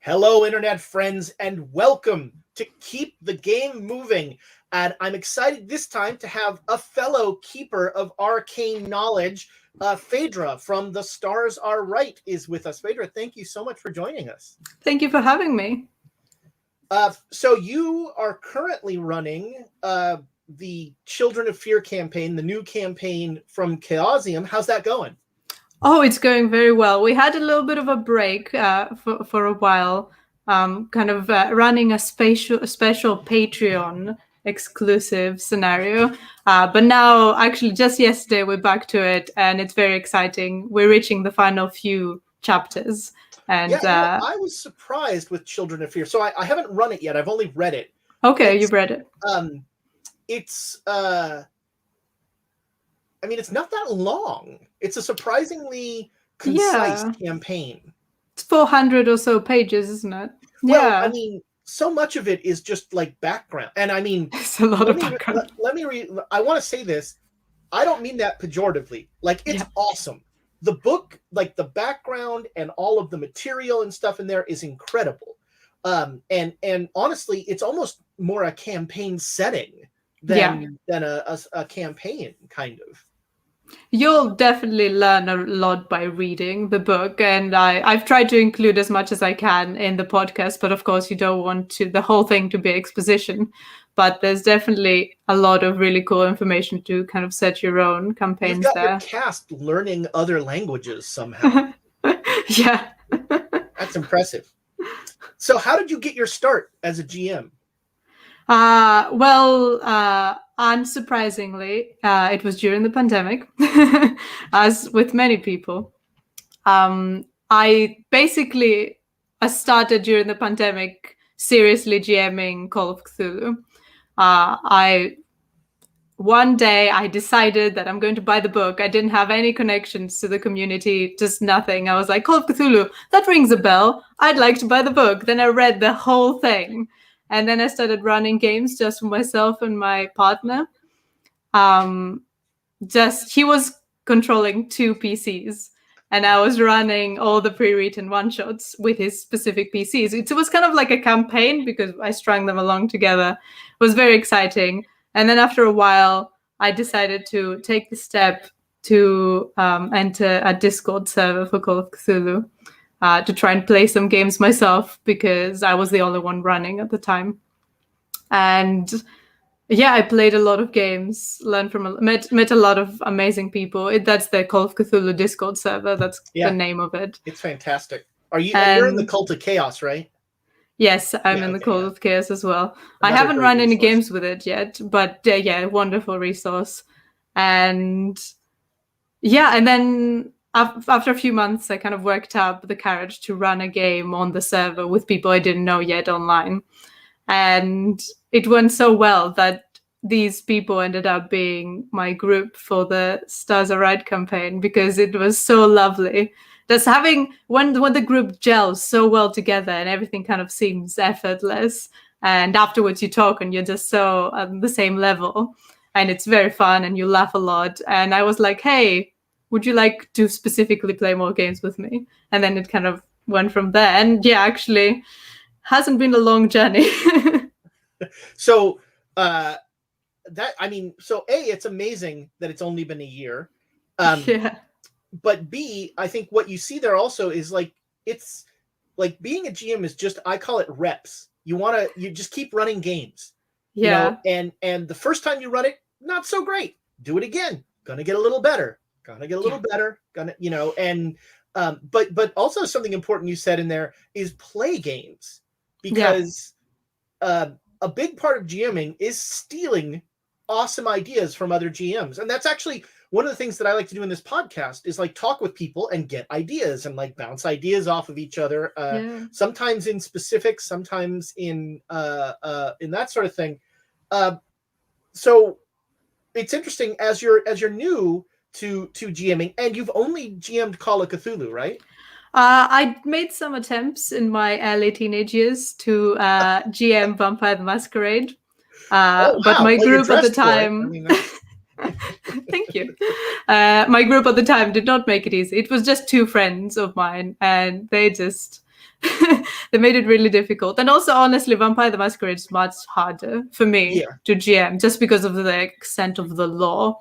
Hello, internet friends, and welcome to Keep the Game Moving. And I'm excited this time to have a fellow keeper of arcane knowledge, Phaedra from The Stars Are Right is with us. Phaedra, thank you so much for joining us. Thank you for having me. So you are currently running the Children of Fear campaign, the new campaign from Chaosium. How's that going? Oh, it's going very well. We had a little bit of a break for a while, running a special Patreon exclusive scenario. But now, actually, just yesterday, we're back to it, and it's very exciting. We're reaching the final few chapters. And I was surprised with Children of Fear. So I haven't run it yet. I've only read it. Okay, you've read it. It's not that long. It's a surprisingly concise campaign. It's 400 or so pages, isn't it? Well, I mean, so much of it is just like background. And I mean, it's a lot of background. Let me read. I want to say this. I don't mean that pejoratively. Like, it's awesome. The book, like the background and all of the material and stuff in there is incredible. And honestly, it's almost more a campaign setting than a campaign, kind of. You'll definitely learn a lot by reading the book, and I've tried to include as much as I can in the podcast, but of course you don't want the whole thing to be exposition. But there's definitely a lot of really cool information to kind of set your own campaigns You've got there. Your cast learning other languages somehow. Yeah. That's impressive. So how did you get your start as a GM? Unsurprisingly, it was during the pandemic, as with many people. I started during the pandemic seriously GMing Call of Cthulhu. One day I decided that I'm going to buy the book. I didn't have any connections to the community, just nothing. I was like, Call of Cthulhu, that rings a bell. I'd like to buy the book. Then I read the whole thing. And then I started running games just for myself and my partner. He was controlling 2 PCs, and I was running all the pre-written one-shots with his specific PCs. It was kind of like a campaign because I strung them along together. It was very exciting. And then after a while, I decided to take the step to enter a Discord server for Call of Cthulhu. To try and play some games myself because I was the only one running at the time. And I played a lot of games, met a lot of amazing people. That's the Call of Cthulhu Discord server. That's the name of it. It's fantastic. You're in the Cult of Chaos, right? Yes, I'm in the Cult of Chaos as well. I haven't run any games with it yet, but wonderful resource. And then after a few months, I kind of worked up the courage to run a game on the server with people I didn't know yet online. And it went so well that these people ended up being my group for the Stars Are Right campaign because it was so lovely. Just when the group gels so well together and everything kind of seems effortless. And afterwards you talk and you're just so on the same level. And it's very fun and you laugh a lot. And I was like, hey, would you like to specifically play more games with me? And then it kind of went from there. And actually, hasn't been a long journey. So, it's amazing that it's only been a year. But B, I think what you see there also is like, it's like being a GM is just, I call it reps. You just keep running games. Yeah. And the first time you run it, not so great. Do it again. Gonna get a little better. But also something important you said in there is play games, because a big part of GMing is stealing awesome ideas from other GMs. And that's actually one of the things that I like to do in this podcast is like talk with people and get ideas and like bounce ideas off of each other. Sometimes in specifics, sometimes in that sort of thing. So it's interesting as you're new to GMing, and you've only GM'd Call of Cthulhu, right? I made some attempts in my early teenage years to GM Vampire the Masquerade, but my group at the time... Thank you. My group at the time did not make it easy. It was just 2 friends of mine, and they just they made it really difficult. And also, honestly, Vampire the Masquerade is much harder for me to GM just because of the extent of the lore.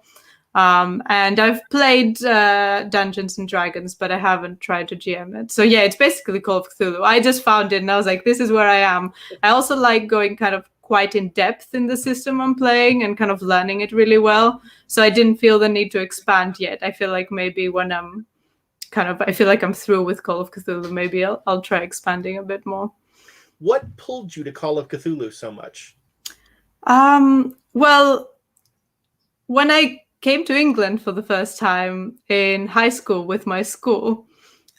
And I've played Dungeons and Dragons, but I haven't tried to GM it. So yeah, it's basically Call of Cthulhu. I just found it and I was like, this is where I am. I also like going kind of quite in depth in the system I'm playing and kind of learning it really well. So I didn't feel the need to expand yet. I feel like maybe when I feel like I'm through with Call of Cthulhu, maybe I'll try expanding a bit more. What pulled you to Call of Cthulhu so much? Well, when I came to England for the first time in high school with my school,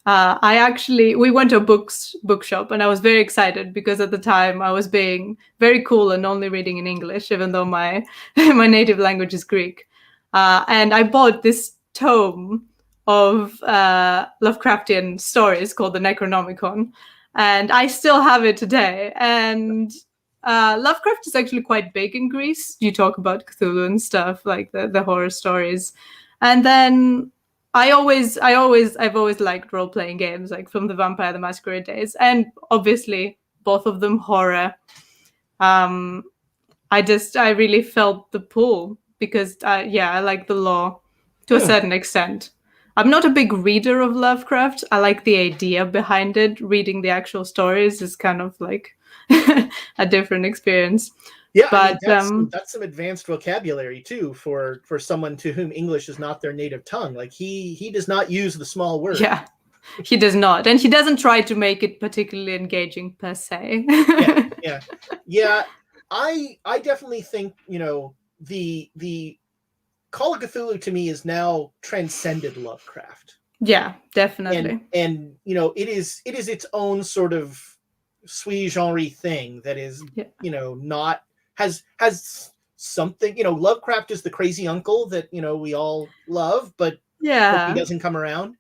we went to a bookshop, and I was very excited because at the time I was being very cool and only reading in English, even though my my native language is Greek. And I bought this tome of Lovecraftian stories called the Necronomicon, and I still have it today. And Lovecraft is actually quite big in Greece. You talk about Cthulhu and stuff, like the horror stories. And then I've always liked role-playing games, like from the Vampire the Masquerade days, and obviously both of them horror. I really felt the pull because I like the lore to a certain extent. I'm not a big reader of Lovecraft. I like the idea behind it. Reading the actual stories is kind of like a different experience. Yeah, but that's some advanced vocabulary too for someone to whom English is not their native tongue. Like he does not use the small word. Yeah, he does not, and he doesn't try to make it particularly engaging per se. Yeah. I definitely think the Call of Cthulhu to me is now transcended Lovecraft. Yeah, definitely. And it is its own sort of sui generis thing that is not has something. Lovecraft is the crazy uncle that we all love, but he doesn't come around.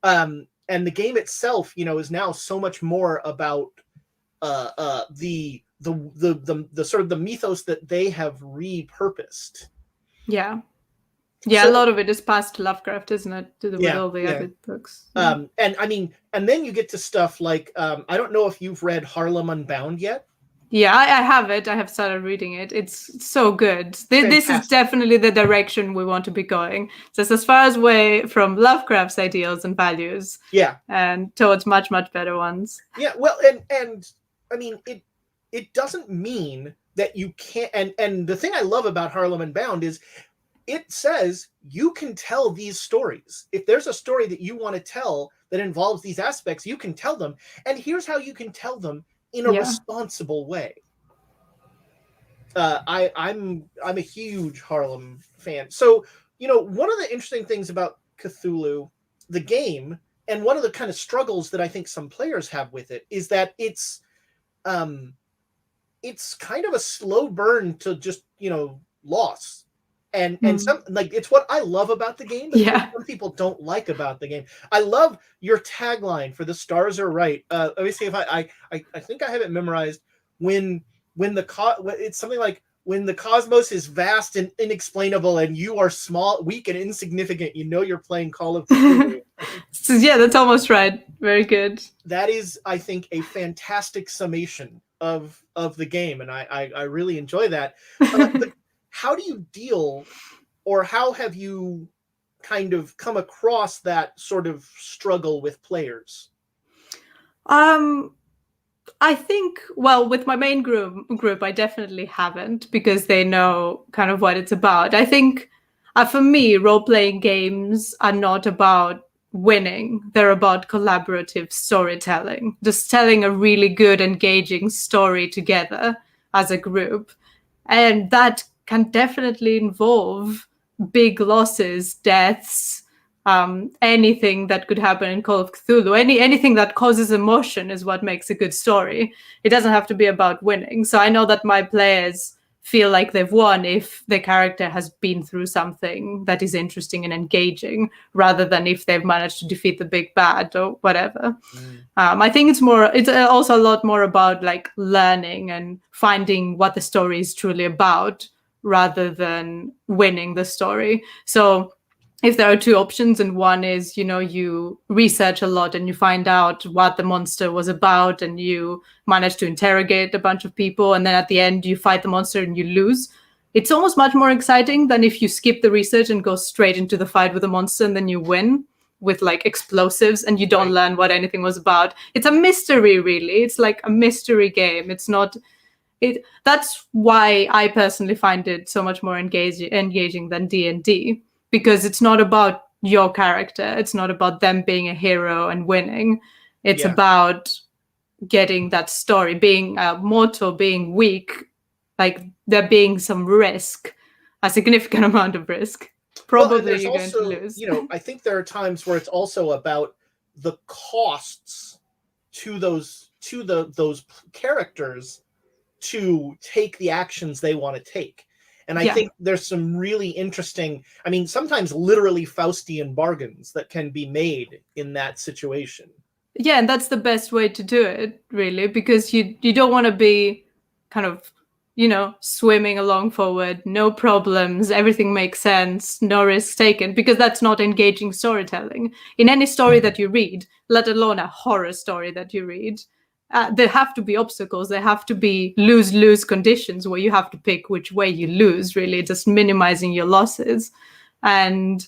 And the game itself is now so much more about the sort of the mythos that they have repurposed. A lot of it is past Lovecraft, isn't it? With all the other books. And then you get to stuff like I don't know if you've read Harlem Unbound yet. Yeah, I have it. I have started reading it. It's so good. This is definitely the direction we want to be going. Just as far away from Lovecraft's ideals and values. Yeah. And towards much, much better ones. Yeah, well, and I mean, it doesn't mean that you can't. And the thing I love about Harlem Unbound is it says you can tell these stories. If there's a story that you want to tell that involves these aspects, you can tell them. And here's how you can tell them in a responsible way. I'm a huge Harlem fan. So, one of the interesting things about Cthulhu, the game, and one of the kind of struggles that I think some players have with it is that it's kind of a slow burn to just, loss. And some it's what I love about the game, but some people don't like about the game. I love your tagline for "The Stars Are Right." Let me see if I think I have it memorized. It's something like, when the cosmos is vast and inexplainable, and you are small, weak, and insignificant, you're playing Call of Cthulhu. That's almost right. Very good. That is, I think, a fantastic summation of the game, and I really enjoy that. How do you deal, or how have you kind of come across that sort of struggle with players? I think, with my main group, I definitely haven't, because they know kind of what it's about. I think for me, role-playing games are not about winning. They're about collaborative storytelling, just telling a really good, engaging story together as a group. And that can definitely involve big losses, deaths, anything that could happen in Call of Cthulhu. Anything that causes emotion is what makes a good story. It doesn't have to be about winning. So I know that my players feel like they've won if the character has been through something that is interesting and engaging, rather than if they've managed to defeat the big bad or whatever. I think it's also a lot more about like learning and finding what the story is truly about, rather than winning the story. So if there are two options, and one is, you research a lot and you find out what the monster was about and you manage to interrogate a bunch of people, and then at the end you fight the monster and you lose, it's almost much more exciting than if you skip the research and go straight into the fight with the monster and then you win with like explosives and you don't learn what anything was about. It's a mystery, really. It's like a mystery game. It's not that's why I personally find it so much more engaging than D&D, because it's not about your character. It's not about them being a hero and winning. It's about getting that story, being mortal, being weak, like there being some risk, a significant amount of risk. Probably you're going to lose. I think there are times where it's also about the costs to those characters to take the actions they want to take. And I think there's some really interesting, sometimes literally Faustian bargains that can be made in that situation. Yeah, and that's the best way to do it, really, because you don't want to be kind of, swimming along forward, no problems, everything makes sense, no risks taken, because that's not engaging storytelling. In any story that you read, let alone a horror story that you read, there have to be obstacles. There have to be lose-lose conditions where you have to pick which way you lose, really, just minimizing your losses. And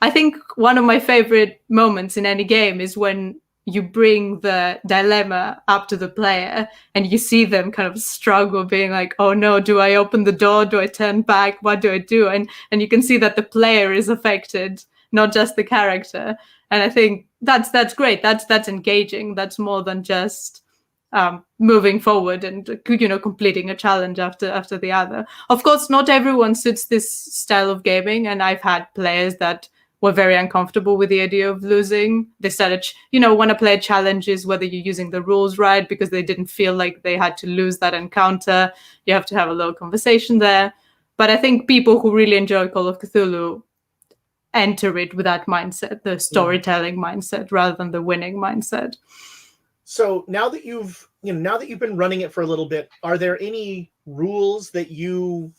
I think one of my favorite moments in any game is when you bring the dilemma up to the player and you see them kind of struggle, being like, oh no, do I open the door? Do I turn back? What do I do? And you can see that the player is affected, not just the character. And I think that's great. That's engaging. That's more than just moving forward and completing a challenge after the other. Of course, not everyone suits this style of gaming, and I've had players that were very uncomfortable with the idea of losing. They started, want to play challenges, whether you're using the rules right, because they didn't feel like they had to lose that encounter. You have to have a little conversation there. But I think people who really enjoy Call of Cthulhu enter it with that mindset, the storytelling mindset, rather than the winning mindset. So now that you've been running it for a little bit, are there any rules that you,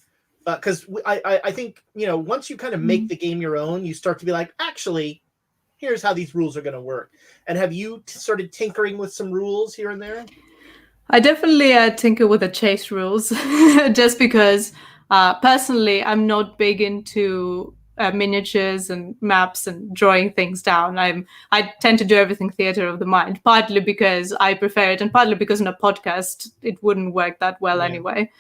because I think, once you kind of make the game your own, you start to be like, actually, here's how these rules are going to work. And have you started tinkering with some rules here and there? I definitely tinker with the chase rules, just because personally, I'm not big into miniatures and maps and drawing things down. I tend to do everything theater of the mind, partly because I prefer it, and partly because in a podcast it wouldn't work that well anyway.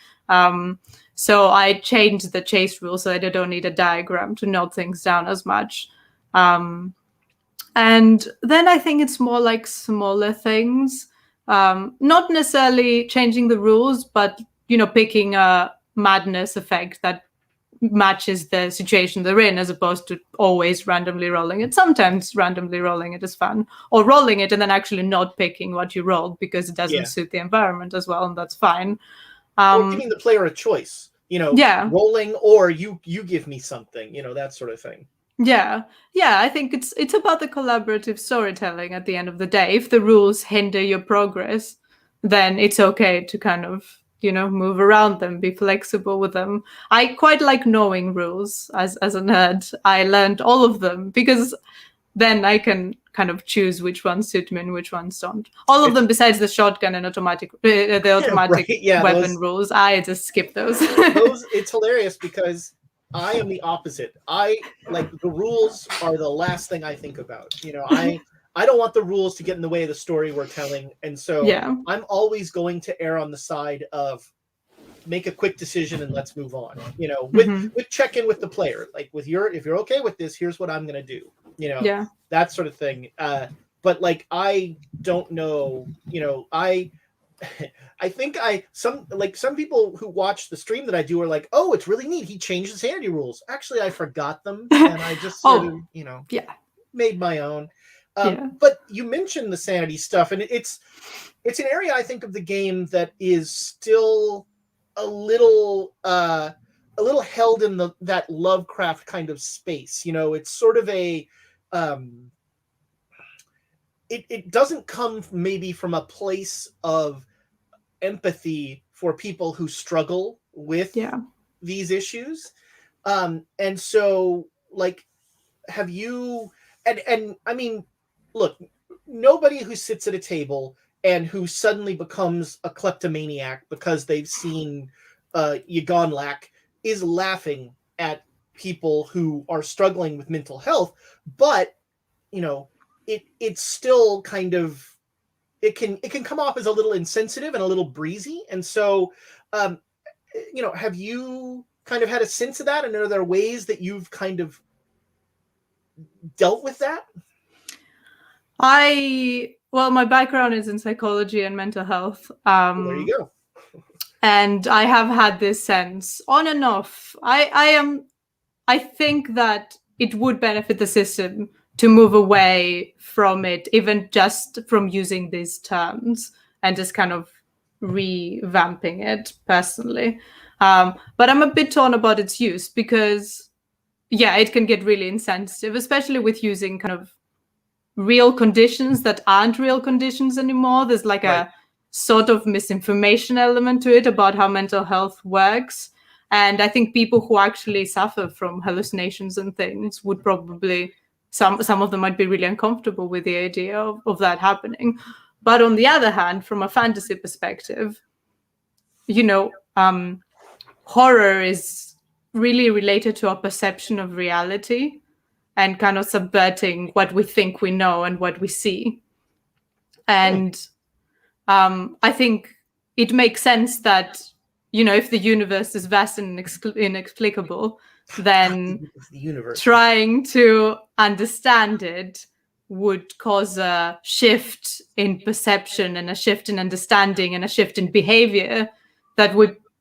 So I changed the chase rule so that I don't need a diagram to note things down as much. And then I think it's more like smaller things, not necessarily changing the rules, but picking a madness effect that matches the situation they're in, as opposed to always randomly rolling it. Sometimes randomly rolling it is fun, or rolling it and then actually not picking what you rolled because it doesn't suit the environment as well, and that's fine. Or giving the player a choice, rolling, or you give me something, that sort of thing. Yeah, I think it's about the collaborative storytelling at the end of the day. If the rules hinder your progress, then it's okay to kind of move around them, be flexible with them. I quite like knowing rules as a nerd. I learned all of them because then I can kind of choose which ones suit me and which ones don't. All of them besides the shotgun and the automatic weapon rules. I just skip those. It's hilarious because I am the opposite. I like the rules are the last thing I think about. I don't want the rules to get in the way of the story we're telling. And so I'm always going to err on the side of make a quick decision and let's move on. With check in with the player. Like if you're okay with this, here's what I'm gonna do. That sort of thing. But like I don't know, I think some people who watch the stream that I do are like, oh, it's really neat. He changed the sanity rules. Actually, I forgot them and I just sort of, made my own. But you mentioned the sanity stuff, and it's an area I think of the game that is still a little held in that Lovecraft kind of space. It's sort of a it doesn't come maybe from a place of empathy for people who struggle with these issues, and so like have you, and I mean, look, nobody who sits at a table and who suddenly becomes a kleptomaniac because they've seen Yagonlak is laughing at people who are struggling with mental health, but it's still kind of, it can come off as a little insensitive and a little breezy. And so have you kind of had a sense of that, and are there ways that you've kind of dealt with that? Well, my background is in psychology and mental health. Well, there you go. And I have had this sense on and off. I think that it would benefit the system to move away from it, even just from using these terms, and just kind of revamping it personally. But I'm a bit torn about its use because, yeah, it can get really insensitive, especially with using kind of real conditions that aren't real conditions anymore. There's like Right. a sort of misinformation element to it about how mental health works. And I think people who actually suffer from hallucinations and things would probably, some of them might be really uncomfortable with the idea of that happening. But on the other hand, from a fantasy perspective, horror is really related to our perception of reality and kind of subverting what we think we know and what we see. And I think it makes sense that, if the universe is vast and inexplicable, then the universe. Trying to understand it would cause a shift in perception and a shift in understanding and a shift in behavior that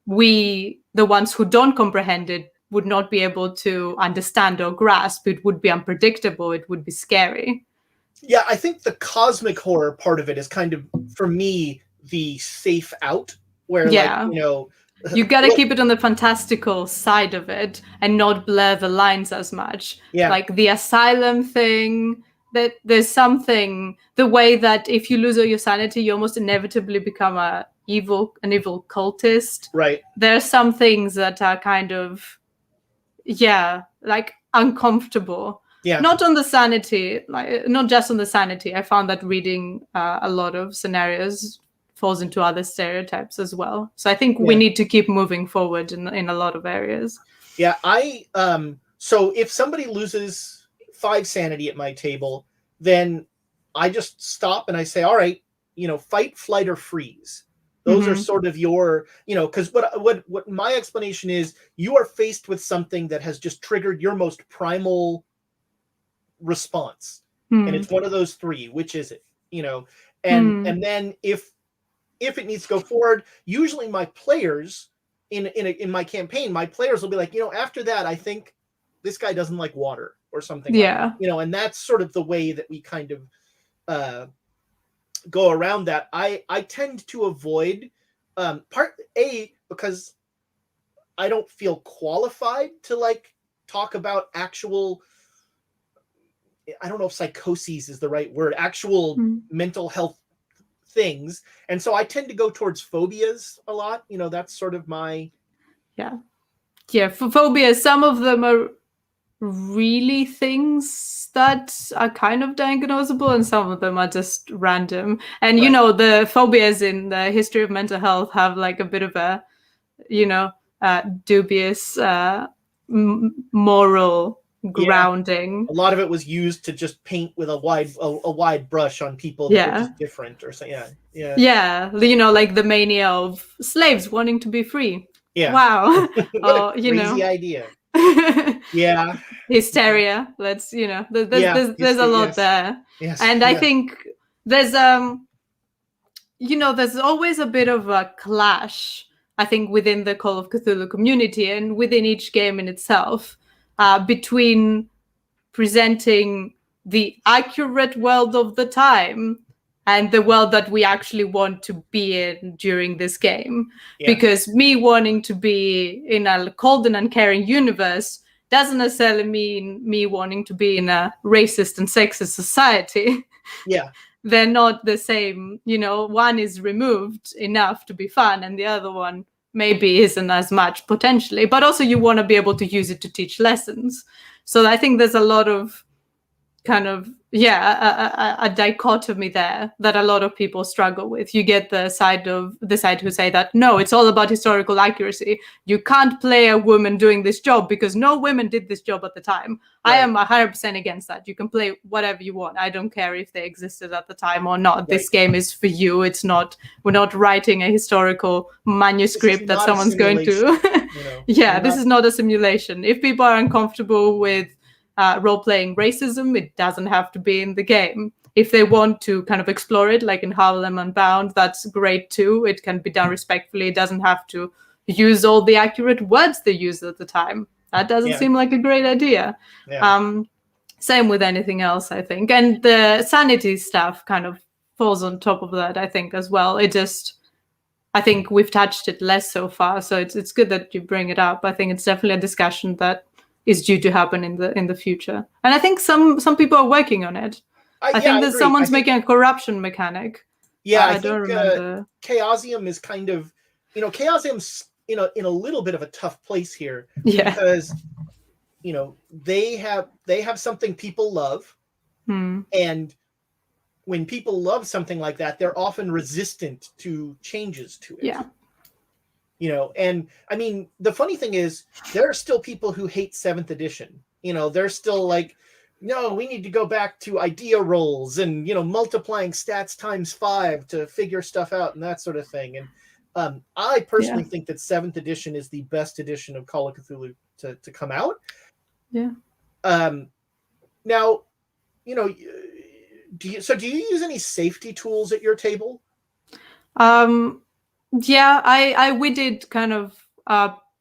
we, the ones who don't comprehend it, would not be able to understand or grasp. It would be unpredictable. It would be scary. Yeah, I think the cosmic horror part of it is kind of, for me, the safe out, where you got to keep it on the fantastical side of it and not blur the lines as much. Yeah. Like the asylum thing, that there's something, the way that if you lose all your sanity, you almost inevitably become an evil cultist. Right. There are some things that are kind of, like uncomfortable. Yeah. Not on the sanity, like not just on the sanity. I found that reading a lot of scenarios falls into other stereotypes as well. So I think we need to keep moving forward in a lot of areas. Yeah, so if somebody loses 5 sanity at my table, then I just stop and I say, all right, fight, flight, or freeze. Those are sort of your, because what my explanation is, you are faced with something that has just triggered your most primal response. And it's one of those 3. Which is it? And then if it needs to go forward, usually my players in my campaign, my players will be like, after that, I think this guy doesn't like water or something. Yeah. Like that, and that's sort of the way that we kind of go around that. I tend to avoid part A, because I don't feel qualified to like talk about actual, I don't know if psychoses is the right word, actual mental health things. And so I tend to go towards phobias a lot. That's sort of my... For phobias, some of them are really things that are kind of diagnosable, and some of them are just random. And the phobias in the history of mental health have like a bit of a dubious moral grounding. A lot of it was used to just paint with a wide brush on people that were just different or something. Like the mania of slaves wanting to be free. Wow. What a crazy idea. Hysteria. Let's there's a lot there. And I think there's there's always a bit of a clash, I think, within the Call of Cthulhu community and within each game in itself, between presenting the accurate world of the time and the world that we actually want to be in during this game. Because me wanting to be in a cold and uncaring universe doesn't necessarily mean me wanting to be in a racist and sexist society. They're not the same. One is removed enough to be fun and the other one maybe isn't as much potentially. But also you want to be able to use it to teach lessons. So I think there's a lot of kind of a dichotomy there that a lot of people struggle with. You get the side who say that no, it's all about historical accuracy. You can't play a woman doing this job because no women did this job at the time. Right. I am 100% against that. You can play whatever you want. I don't care if they existed at the time or not. Right. This game is for you. It's not. We're not writing a historical manuscript that someone's going to. This is not a simulation. If people are uncomfortable with role-playing racism, it doesn't have to be in the game. If they want to kind of explore it, like in Harlem Unbound, that's great too. It can be done respectfully. It doesn't have to use all the accurate words they used at the time. That doesn't seem like a great idea. Same with anything else, I think. And the sanity stuff kind of falls on top of that, I think, as well. I think we've touched it less so far, so it's good that you bring it up. I think it's definitely a discussion that is due to happen in the future, and I think some people are working on it. I think that someone's making a corruption mechanic. I don't remember. Chaosium is kind of, Chaosium's in a little bit of a tough place here because they have something people love, and when people love something like that, they're often resistant to changes to it. And I mean, the funny thing is, there are still people who hate 7th edition. They're still like, no, we need to go back to idea rolls and, multiplying stats times 5 to figure stuff out and that sort of thing. And I personally think that 7th edition is the best edition of Call of Cthulhu to come out. Now, do you use any safety tools at your table? We did kind of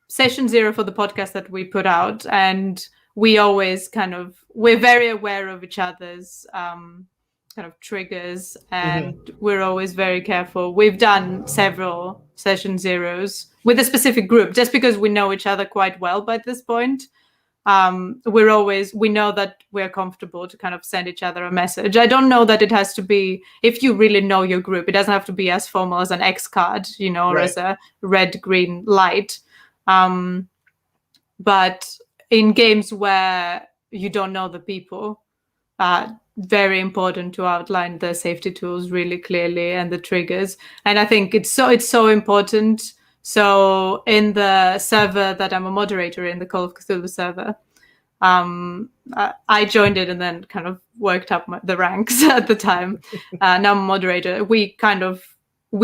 session 0 for the podcast that we put out, and we always we're very aware of each other's kind of triggers, and we're always very careful. We've done several session 0s with a specific group just because we know each other quite well by this point. We know that we're comfortable to kind of send each other a message. I don't know that it has to be, if you really know your group, it doesn't have to be as formal as an X card, or as a red, green light. But in games where you don't know the people, very important to outline the safety tools really clearly and the triggers. And I think it's so important. So in the server that I'm a moderator in, the Call of Cthulhu server, I joined it and then kind of worked up the ranks at the time. Now I'm a moderator. We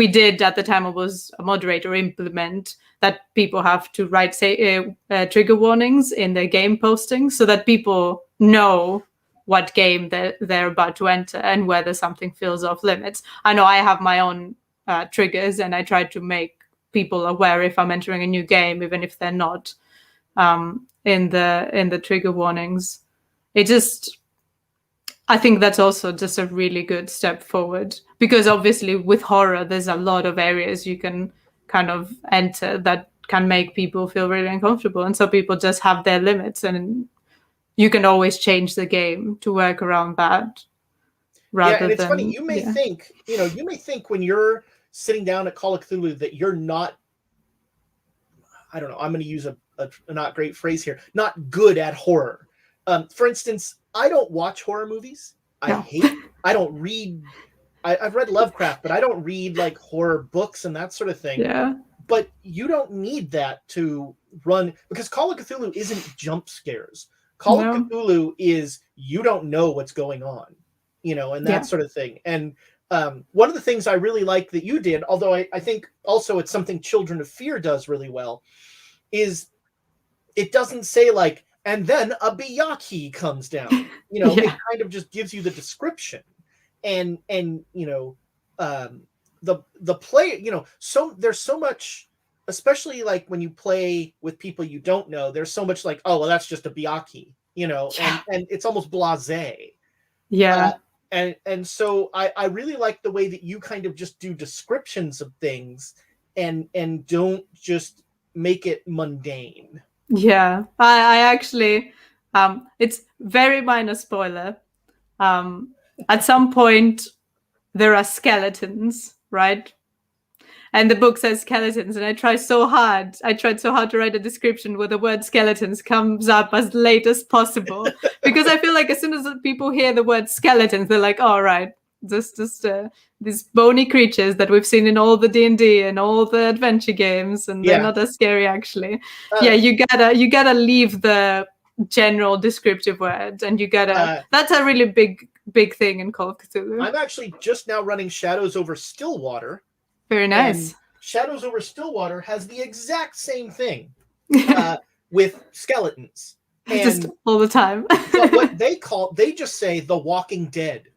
did at the time I was a moderator implement that people have to write trigger warnings in their game postings so that people know what game they're about to enter and whether something feels off limits. I know I have my own triggers, and I try to make people aware if I'm entering a new game, even if they're not in the trigger warnings. I think that's also just a really good step forward, because obviously with horror there's a lot of areas you can kind of enter that can make people feel really uncomfortable, and so people just have their limits, and you can always change the game to work around that. And it's funny, you may think when you're sitting down at Call of Cthulhu that you're not, I don't know, I'm going to use a not great phrase here, not good at horror. For instance, I don't watch horror movies. I don't read, I've read Lovecraft, but I don't read like horror books and that sort of thing. But you don't need that to run, because Call of Cthulhu isn't jump scares. Call of Cthulhu is, you don't know what's going on, and that sort of thing. And one of the things I really like that you did, although I think also it's something Children of Fear does really well, is it doesn't say like, and then a Byakhee comes down. It kind of just gives you the description. And the player, so there's so much, especially like when you play with people you don't know, there's so much like, oh, well, that's just a Byakhee, and it's almost blasé. And so I really like the way that you kind of just do descriptions of things and don't just make it mundane. I actually, it's very minor spoiler. At some point there are skeletons, right? and the book says skeletons, and I tried so hard to write a description where the word skeletons comes up as late as possible, because I feel like as soon as people hear the word skeletons, they're like, all right, just these bony creatures that we've seen in all the D&D and all the adventure games, and they're not as scary actually. You gotta leave the general descriptive word, and you gotta that's a really big thing in Call of Cthulhu. I'm actually just now running Shadows over Stillwater. Very nice. And Shadows over Stillwater has the exact same thing with skeletons. And just all the time. but what they just say The Walking Dead.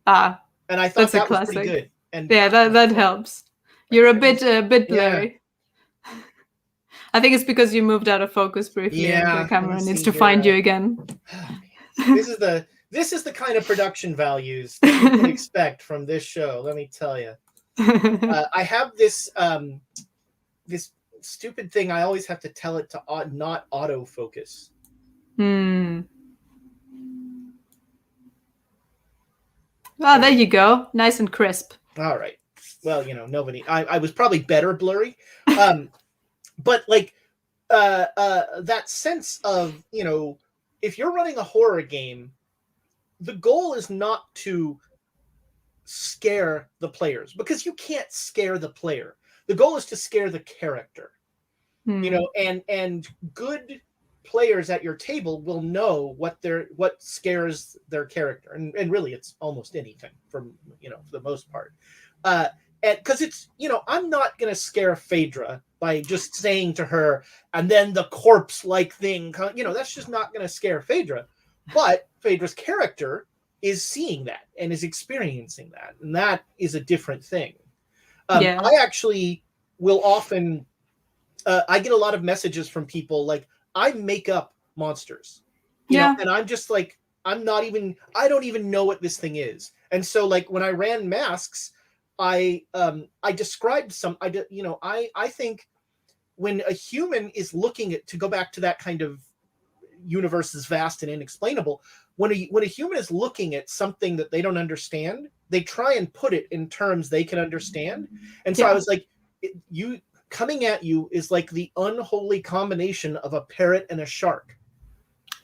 And I thought that was pretty good. And yeah, that helps. You're a bit blurry. Yeah. I think it's because you moved out of focus briefly, and the camera needs to find you again. This is the kind of production values that you can expect from this show. Let me tell you. I have this this stupid thing. I always have to tell it to not autofocus. Oh, there you go. Nice and crisp. All right. Well, nobody. I was probably better blurry. But like that sense of, if you're running a horror game, the goal is not to scare the players, because you can't scare the player. The goal is to scare the character. And good players at your table will know what scares their character, and really it's almost anything for the most part. Because it's, I'm not going to scare Phaedra by just saying to her, and then the corpse-like thing, that's just not going to scare Phaedra. But Phaedra's character is seeing that and is experiencing that. And that is a different thing. I actually will often, I get a lot of messages from people like, I make up monsters, and I'm just like, I don't even know what this thing is. And so like when I ran Masks, I described I think when a human is looking at, to go back to that kind of universe is vast and inexplainable, when a human is looking at something that they don't understand, they try and put it in terms they can understand. And so I was like, you coming at you is like the unholy combination of a parrot and a shark.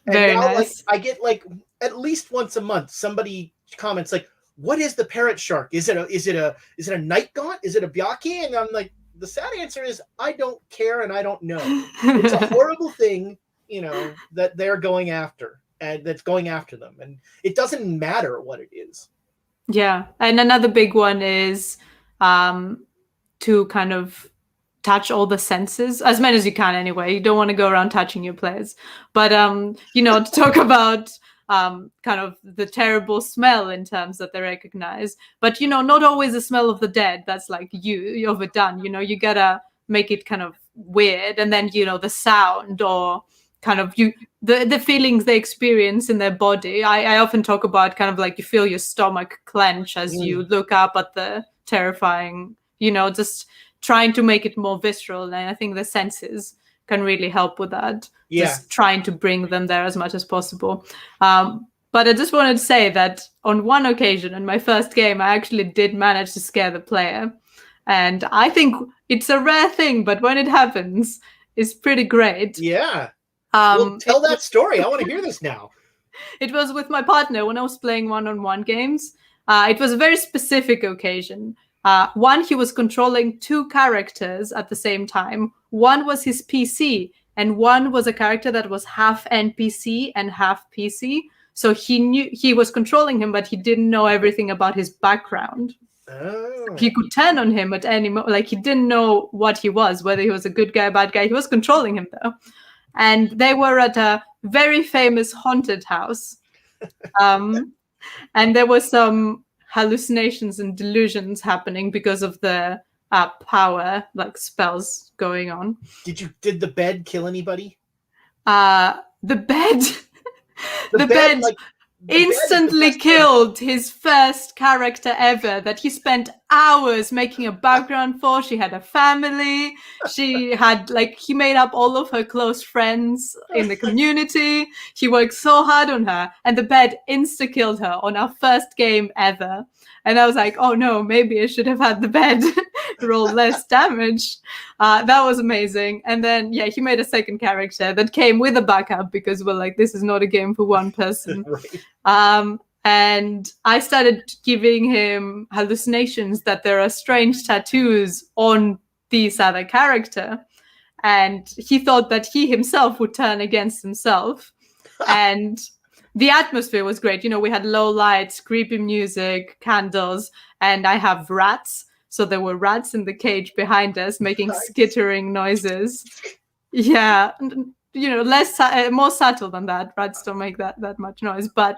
And very now, nice. like, I get like at least once a month somebody comments like, what is the parrot shark? Is it a night gaunt? Is it a byaki? And I'm like, the sad answer is I don't care and I don't know. It's a horrible thing, that they're going after, and that's going after them, and it doesn't matter what it is. Yeah, and another big one is to kind of touch all the senses, as many as you can anyway. You don't want to go around touching your players, but to talk about kind of the terrible smell in terms that they recognize, but not always the smell of the dead. That's like you're overdone. You gotta make it kind of weird, and then the sound, or kind of the feelings they experience in their body. I often talk about kind of like you feel your stomach clench as you look up at the terrifying, just trying to make it more visceral. And I think the senses can really help with that. Just trying to bring them there as much as possible. But I just wanted to say that on one occasion in my first game, I actually did manage to scare the player. And I think it's a rare thing, but when it happens, it's pretty great. Yeah. Well, tell that story. I want to hear this now. It was with my partner when I was playing one-on-one games. It was a very specific occasion. One, he was controlling two characters at the same time. One was his PC, and one was a character that was half NPC and half PC. So he knew he was controlling him, but he didn't know everything about his background. Oh. He could turn on him at any moment. Like, he didn't know what he was, whether he was a good guy, a bad guy. He was controlling him, though. And they were at a very famous haunted house. And there were some hallucinations and delusions happening because of the power, like spells going on. Did the bed kill anybody? The bed the bed instantly killed his first character ever that he spent hours making a background for. She had a family. She had, he made up all of her close friends in the community. He worked so hard on her, and the bed insta-killed her on our first game ever. And I was like, oh no, maybe I should have had the bed roll less damage. That was amazing. And then, yeah, he made a second character that came with a backup because we're like, this is not a game for one person. Right. And I started giving him hallucinations that there are strange tattoos on this other character. And he thought that he himself would turn against himself. And the atmosphere was great. We had low lights, creepy music, candles, and I have rats. So there were rats in the cage behind us making skittering noises. Yeah, more subtle than that. Rats don't make that much noise. But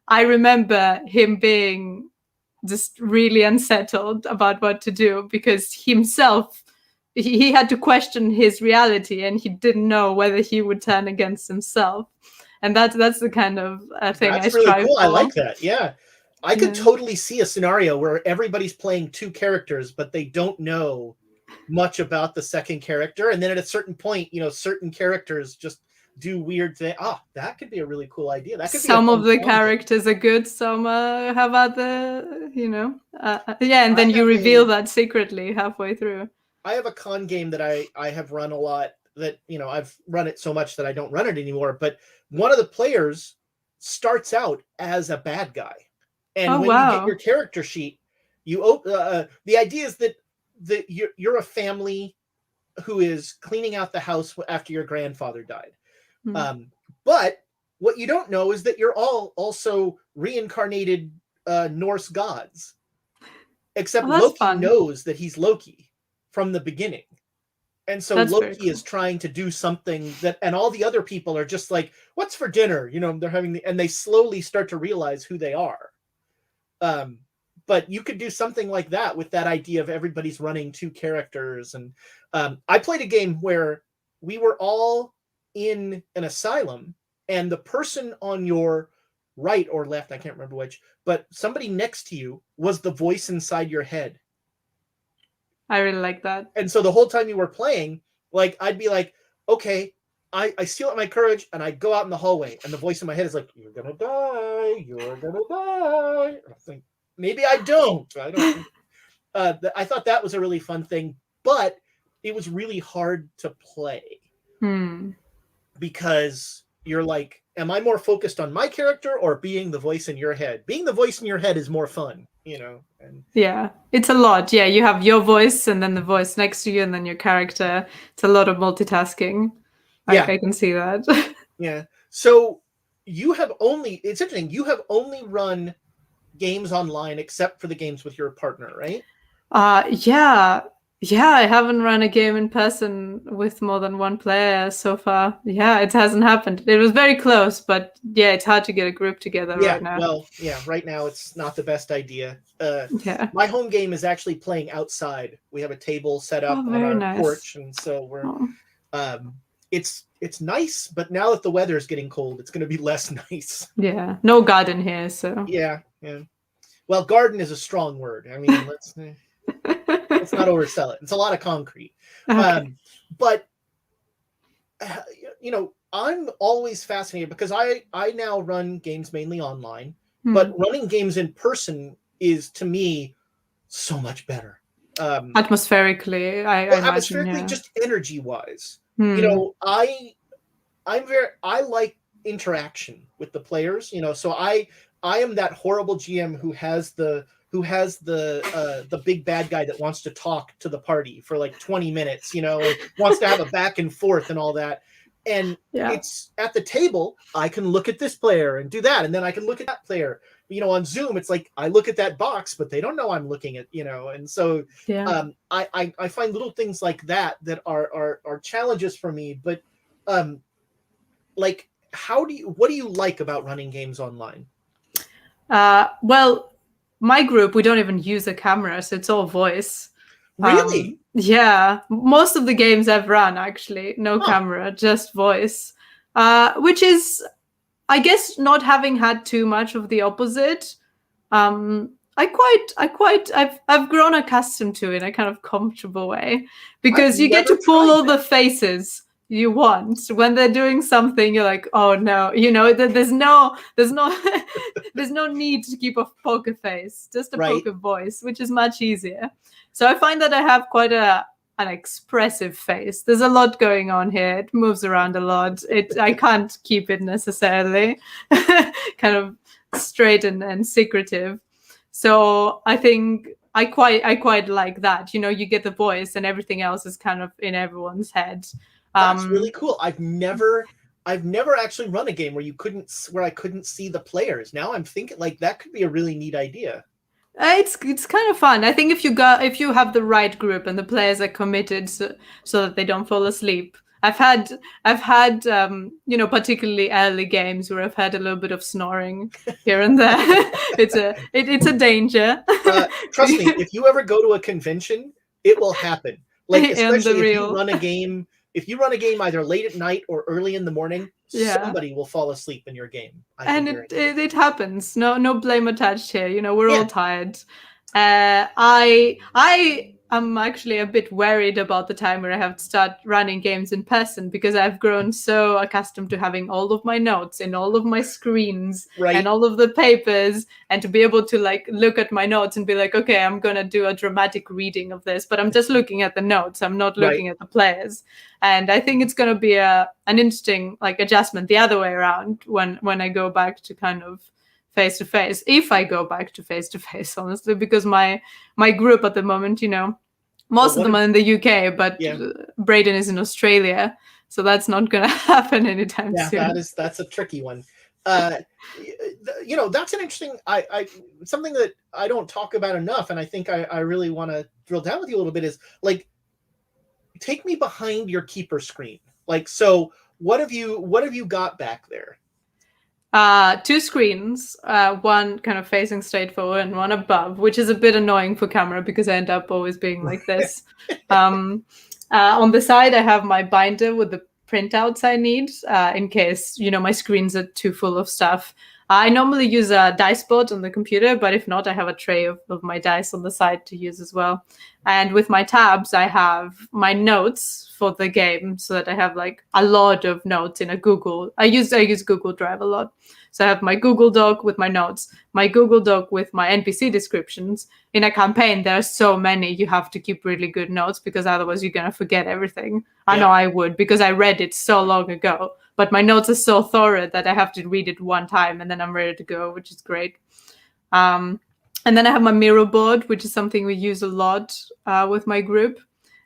I remember him being just really unsettled about what to do because himself, he had to question his reality and he didn't know whether he would turn against himself. And that's the kind of thing that's I really strive cool. for. I like that. Yeah. I could totally see a scenario where everybody's playing two characters, but they don't know much about the second character. And then at a certain point, certain characters just do weird things. That could be a really cool idea. That could some of the characters are good, some have other, and then you reveal that secretly halfway through. I have a con game that I have run a lot that, I've run it so much that I don't run it anymore. But one of the players starts out as a bad guy. And when you get your character sheet, the idea is that you're a family who is cleaning out the house after your grandfather died. But what you don't know is that you're all also reincarnated Norse gods. Except Loki knows that he's Loki from the beginning. And so Loki is trying to do something and all the other people are just like, what's for dinner? They're having and they slowly start to realize who they are. But you could do something like that with that idea of everybody's running two characters. And I played a game where we were all in an asylum and the person on your right or left, I can't remember which, but somebody next to you was the voice inside your head. I really like that. And so the whole time you were playing, like, I'd be like, okay, I steal up my courage and I'd go out in the hallway and the voice in my head is like, you're going to die. You're going to die. I think maybe I don't. I thought that was a really fun thing, but it was really hard to play because you're like, am I more focused on my character or being the voice in your head? Being the voice in your head is more fun, And yeah, it's a lot. Yeah, you have your voice and then the voice next to you and then your character. It's a lot of multitasking. I can see that. Yeah. So it's interesting. You have only run games online except for the games with your partner, right? Yeah, I haven't run a game in person with more than one player so far. Yeah, it hasn't happened. It was very close, but yeah, it's hard to get a group together right now. Well, yeah, right now it's not the best idea. My home game is actually playing outside. We have a table set up on our porch, and so we're it's nice, but now that the weather is getting cold, it's going to be less nice. Yeah, no garden here, so yeah. Well, garden is a strong word. I mean, let's not oversell it. It's a lot of concrete. Okay. But I'm always fascinated because I now run games mainly online, but running games in person is to me so much better. Atmospherically, atmospherically, just energy wise. I like interaction with the players. So I am that horrible GM who has the big bad guy that wants to talk to the party for like 20 minutes, and wants to have a back and forth and all that. And it's at the table, I can look at this player and do that. And then I can look at that player. On Zoom, it's like I look at that box, but they don't know I'm looking at, and so I find little things like that are challenges for me. But like, what do you like about running games online? Well, my group, we don't even use a camera, so it's all voice. Really? Yeah, most of the games I've run, actually, no camera, just voice, which is, I guess, not having had too much of the opposite. I've grown accustomed to it in a kind of comfortable way because you get to pull all the faces. you want. When they're doing something, you're like, oh no, there's no there's no need to keep a poker face, just a Right. poker voice, which is much easier. So I find that I have quite an expressive face. There's a lot going on here. It moves around a lot. I can't keep it necessarily kind of straight and secretive. So I think I quite like that. You get the voice and everything else is kind of in everyone's head. That's really cool. I've never actually run a game where I couldn't see the players. Now I'm thinking like that could be a really neat idea. It's kind of fun. I think if you have the right group and the players are committed, so that they don't fall asleep. I've had particularly early games where I've had a little bit of snoring here and there. It's a danger. Trust me, if you ever go to a convention, it will happen. Like especially if you run a game either late at night or early in the morning, somebody will fall asleep in your game. And it happens. No blame attached here. We're all tired. I'm actually a bit worried about the time where I have to start running games in person, because I've grown so accustomed to having all of my notes in all of my screens and all of the papers, and to be able to like look at my notes and be like, okay, I'm going to do a dramatic reading of this, but I'm just looking at the notes. I'm not looking at the players. And I think it's going to be an interesting like adjustment the other way around when I go back to kind of face-to-face, if I go back to face-to-face, honestly, because my group at the moment, most of them are in the UK, but Braden is in Australia, so that's not going to happen anytime soon. That's a tricky one. That's an interesting, something that I don't talk about enough, and I think I really want to drill down with you a little bit is like, take me behind your keeper screen. Like, so what have you got back there? 2 screens, one kind of facing straight forward and one above, which is a bit annoying for camera because I end up always being like this. On the side, I have my binder with the printouts I need in case, my screens are too full of stuff. I normally use a dice board on the computer, but if not, I have a tray of my dice on the side to use as well. And with my tabs, I have my notes for the game, so that I have like a lot of notes in a Google. I use Google Drive a lot. So I have my Google Doc with my notes, my Google Doc with my NPC descriptions. In a campaign, there are so many, you have to keep really good notes because otherwise you're going to forget everything. I know I would, because I read it so long ago. But my notes are so thorough that I have to read it one time and then I'm ready to go, which is great. And then I have my Miro board, which is something we use a lot with my group.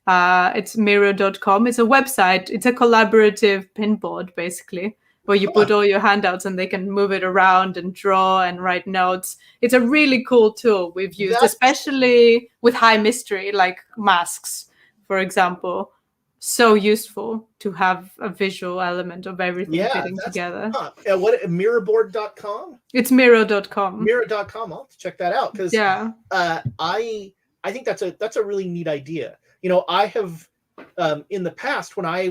It's Miro.com. It's a website. It's a collaborative pin board, basically, where you put all your handouts and they can move it around and draw and write notes. It's a really cool tool we've used, especially with high mystery, like masks, for example. So useful to have a visual element of everything fitting together. What, mirrorboard.com? It's Miro.com. Miro.com. I'll have to check that out because I think that's a really neat idea. I have in the past when I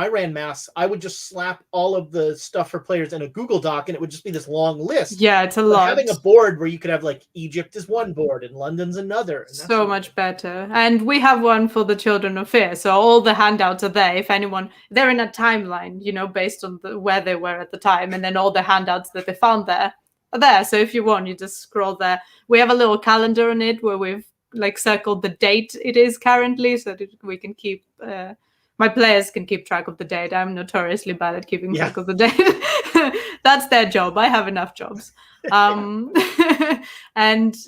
ran Mass, I would just slap all of the stuff for players in a Google Doc, and it would just be this long list. Yeah, it's a lot. Having a board where you could have like Egypt is one board and London's another. So much better. And we have one for the Children of Fear, so all the handouts are there. If anyone, they're in a timeline, based on where they were at the time, and then all the handouts that they found there are there. So if you want, you just scroll there. We have a little calendar on it where we've like circled the date it is currently, so that we can keep my players can keep track of the date. I'm notoriously bad at keeping track of the date. That's their job. I have enough jobs. And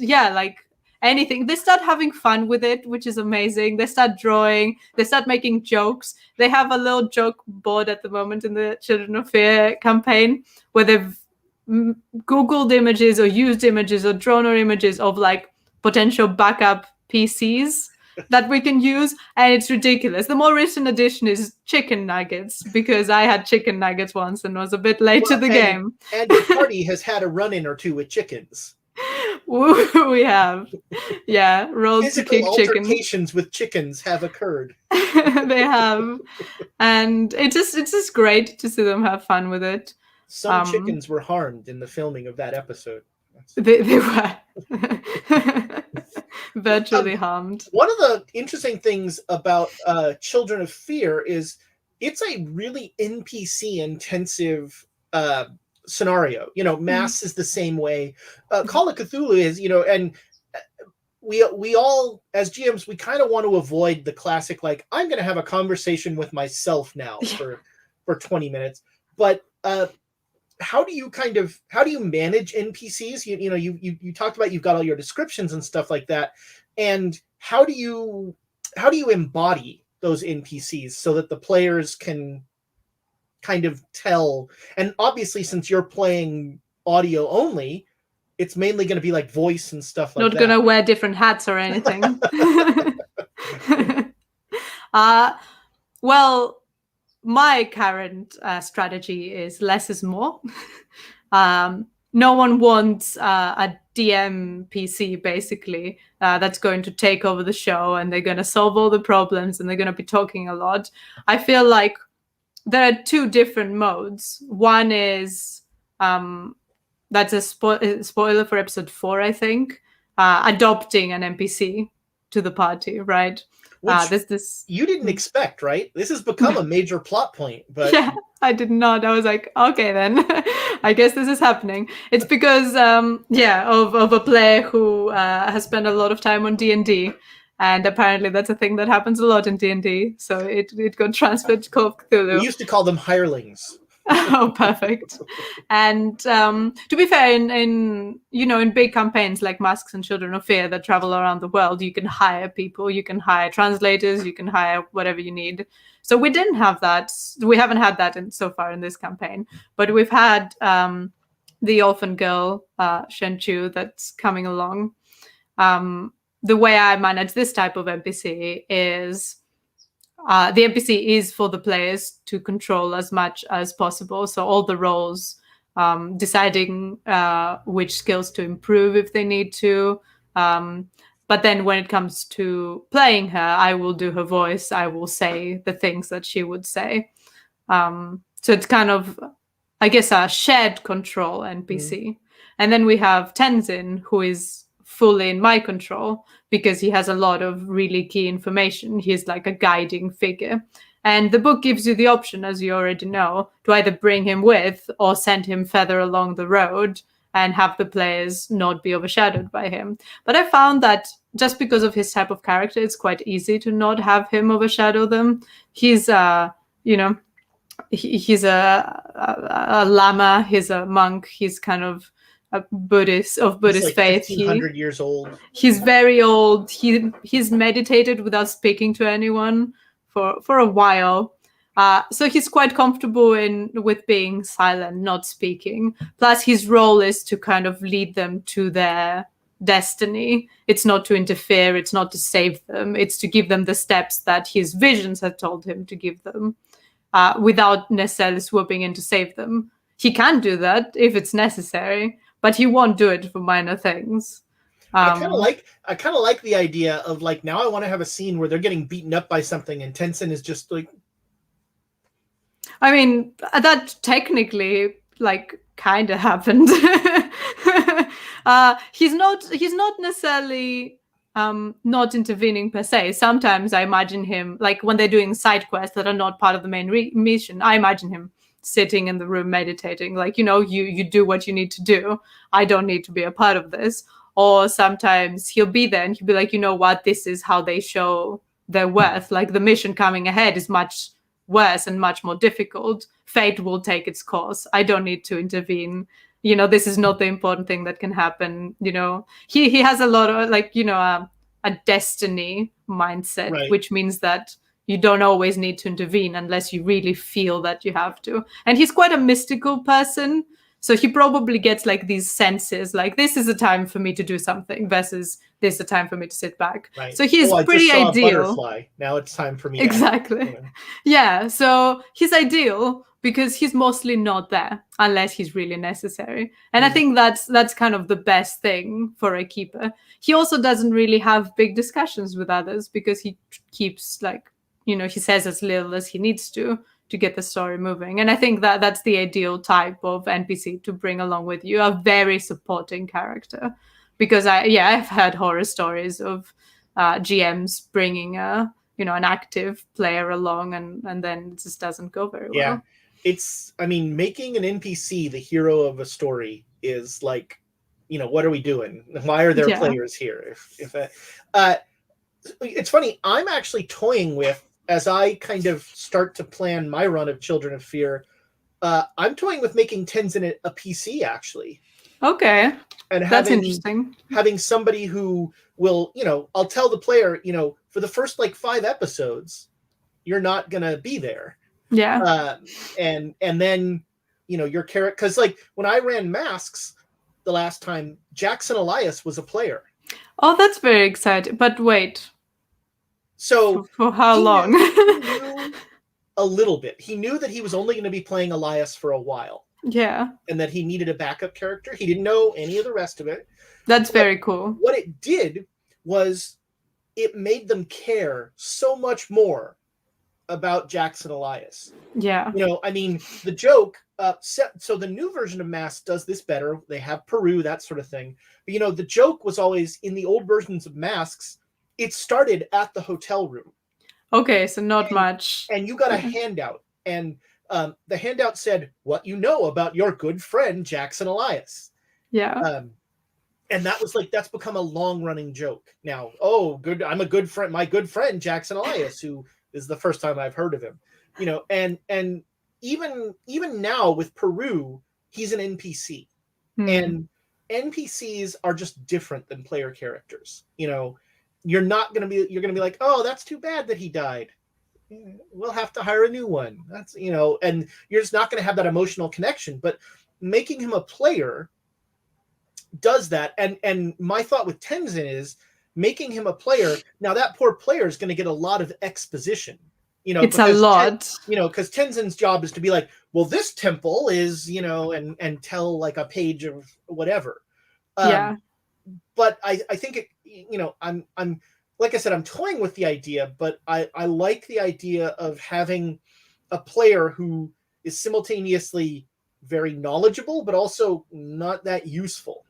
like anything, they start having fun with it, which is amazing. They start drawing, they start making jokes. They have a little joke board at the moment in the Children of Fear campaign where they've Googled images or used images or drawn or images of like potential backup PCs that we can use, and it's ridiculous. The more recent addition is chicken nuggets, because I had chicken nuggets once and was a bit late to the game. And your party has had a run-in or two with chickens. We have. Yeah, rolled Physical to kick altercations with chickens have occurred. They have. And it's just great to see them have fun with it. Some chickens were harmed in the filming of that episode. They were virtually harmed. One of the interesting things about Children of Fear is it's a really NPC intensive scenario. Mass is the same way. Call of Cthulhu is, and we all, as GMs, we kind of want to avoid the classic, like, I'm going to have a conversation with myself now for 20 minutes. But how do you manage NPCs? You talked about, you've got all your descriptions and stuff like that. And how do you embody those NPCs so that the players can kind of tell? And obviously, since you're playing audio only, it's mainly going to be like voice and stuff like Not that. going to wear different hats or anything. Well, my current strategy is less is more. No one wants a DM PC, basically, that's going to take over the show and they're going to solve all the problems and they're going to be talking a lot. I feel like there are two different modes. One is, that's a spoiler for episode 4, I think, adopting an NPC to the party, right? Which this you didn't expect, right? This has become a major plot point, but yeah, I did not. I was like, okay, then I guess this is happening. It's because, of a player who has spent a lot of time on D&D, and apparently that's a thing that happens a lot in D&D. So it got transferred to Call of Cthulhu. We used to call them hirelings. Oh, perfect. And to be fair, in big campaigns like Masks and Children of Fear that travel around the world, you can hire people, you can hire translators, you can hire whatever you need. So we didn't have that. We haven't had that so far in this campaign, but we've had the orphan girl, Shen Chu, that's coming along. The way I manage this type of NPC is the NPC is for the players to control as much as possible. So all the roles, deciding which skills to improve if they need to. But then when it comes to playing her, I will do her voice. I will say the things that she would say. So it's kind of, I guess, a shared control NPC. And then we have Tenzin, who is fully in my control because he has a lot of really key information. He's like a guiding figure. And the book gives you the option, as you already know, to either bring him with or send him further along the road and have the players not be overshadowed by him. But I found that just because of his type of character, it's quite easy to not have him overshadow them. He's, he's a lama, he's a monk, he's kind of a Buddhist like faith. 1,500 years old. He's very old. He's meditated without speaking to anyone for a while. So he's quite comfortable with being silent, not speaking. Plus, his role is to kind of lead them to their destiny. It's not to interfere. It's not to save them. It's to give them the steps that his visions had told him to give them, without necessarily swooping in to save them. He can do that if it's necessary, but he won't do it for minor things. I kind of like the idea of, like, now I want to have a scene where they're getting beaten up by something and Tenzin is just like, I mean, that technically, like, kind of happened. He's not necessarily not intervening per se. Sometimes I imagine him, like when they're doing side quests that are not part of the main mission, I imagine him sitting in the room meditating, like, you do what you need to do. I don't need to be a part of this. Or sometimes he'll be there and he'll be like, you know what, this is how they show their worth. Like, the mission coming ahead is much worse and much more difficult. Fate will take its course. I don't need to intervene. This is not the important thing that can happen. He has a lot of, like, a destiny mindset, right, which means that you don't always need to intervene unless you really feel that you have to. And he's quite a mystical person. So he probably gets like these senses, like, this is a time for me to do something versus this is a time for me to sit back. Right. So he's pretty I just saw ideal. A butterfly. Now it's time for me. Exactly. Yeah. So he's ideal because he's mostly not there unless he's really necessary. And I think that's kind of the best thing for a keeper. He also doesn't really have big discussions with others because he keeps, like, he says as little as he needs to get the story moving. And I think that that's the ideal type of NPC to bring along with you, a very supporting character. Because I've heard horror stories of GMs bringing a an active player along, and then it just doesn't go very well. Making an NPC the hero of a story is like, what are we doing? Why are there players here? It's funny, I'm actually toying with, as I kind of start to plan my run of Children of Fear, I'm toying with making Tenzin a PC, actually. Okay. And that's interesting. Having somebody who will, I'll tell the player, for the first 5 episodes, you're not going to be there. Yeah. And then, your character, because when I ran Masks the last time, Jackson Elias was a player. Oh, that's very exciting. But wait. So for how long? He knew a little bit. He knew that he was only going to be playing Elias for a while. Yeah. And that he needed a backup character. He didn't know any of the rest of it. That's very cool. What it did was it made them care so much more about Jackson Elias. Yeah. The joke, so the new version of Mask does this better. They have Peru, that sort of thing. But, the joke was always, in the old versions of Masks, it started at the hotel room. Okay, so not much. And you got a handout. And the handout said, what you know about your good friend, Jackson Elias. Yeah. And that was that's become a long-running joke. Now, I'm a good friend, my good friend, Jackson Elias, who is the first time I've heard of him. And even now with Peru, he's an NPC. And NPCs are just different than player characters. You're going to be like, oh, that's too bad that he died. We'll have to hire a new one. That's, and you're just not going to have that emotional connection. But making him a player does that. And my thought with Tenzin is making him a player. Now that poor player is going to get a lot of exposition. It's a lot. Because Tenzin's job is to be like, well, this temple is, and tell a page of whatever. Yeah. But I think it, I'm like I said, I'm toying with the idea, but I like the idea of having a player who is simultaneously very knowledgeable, but also not that useful.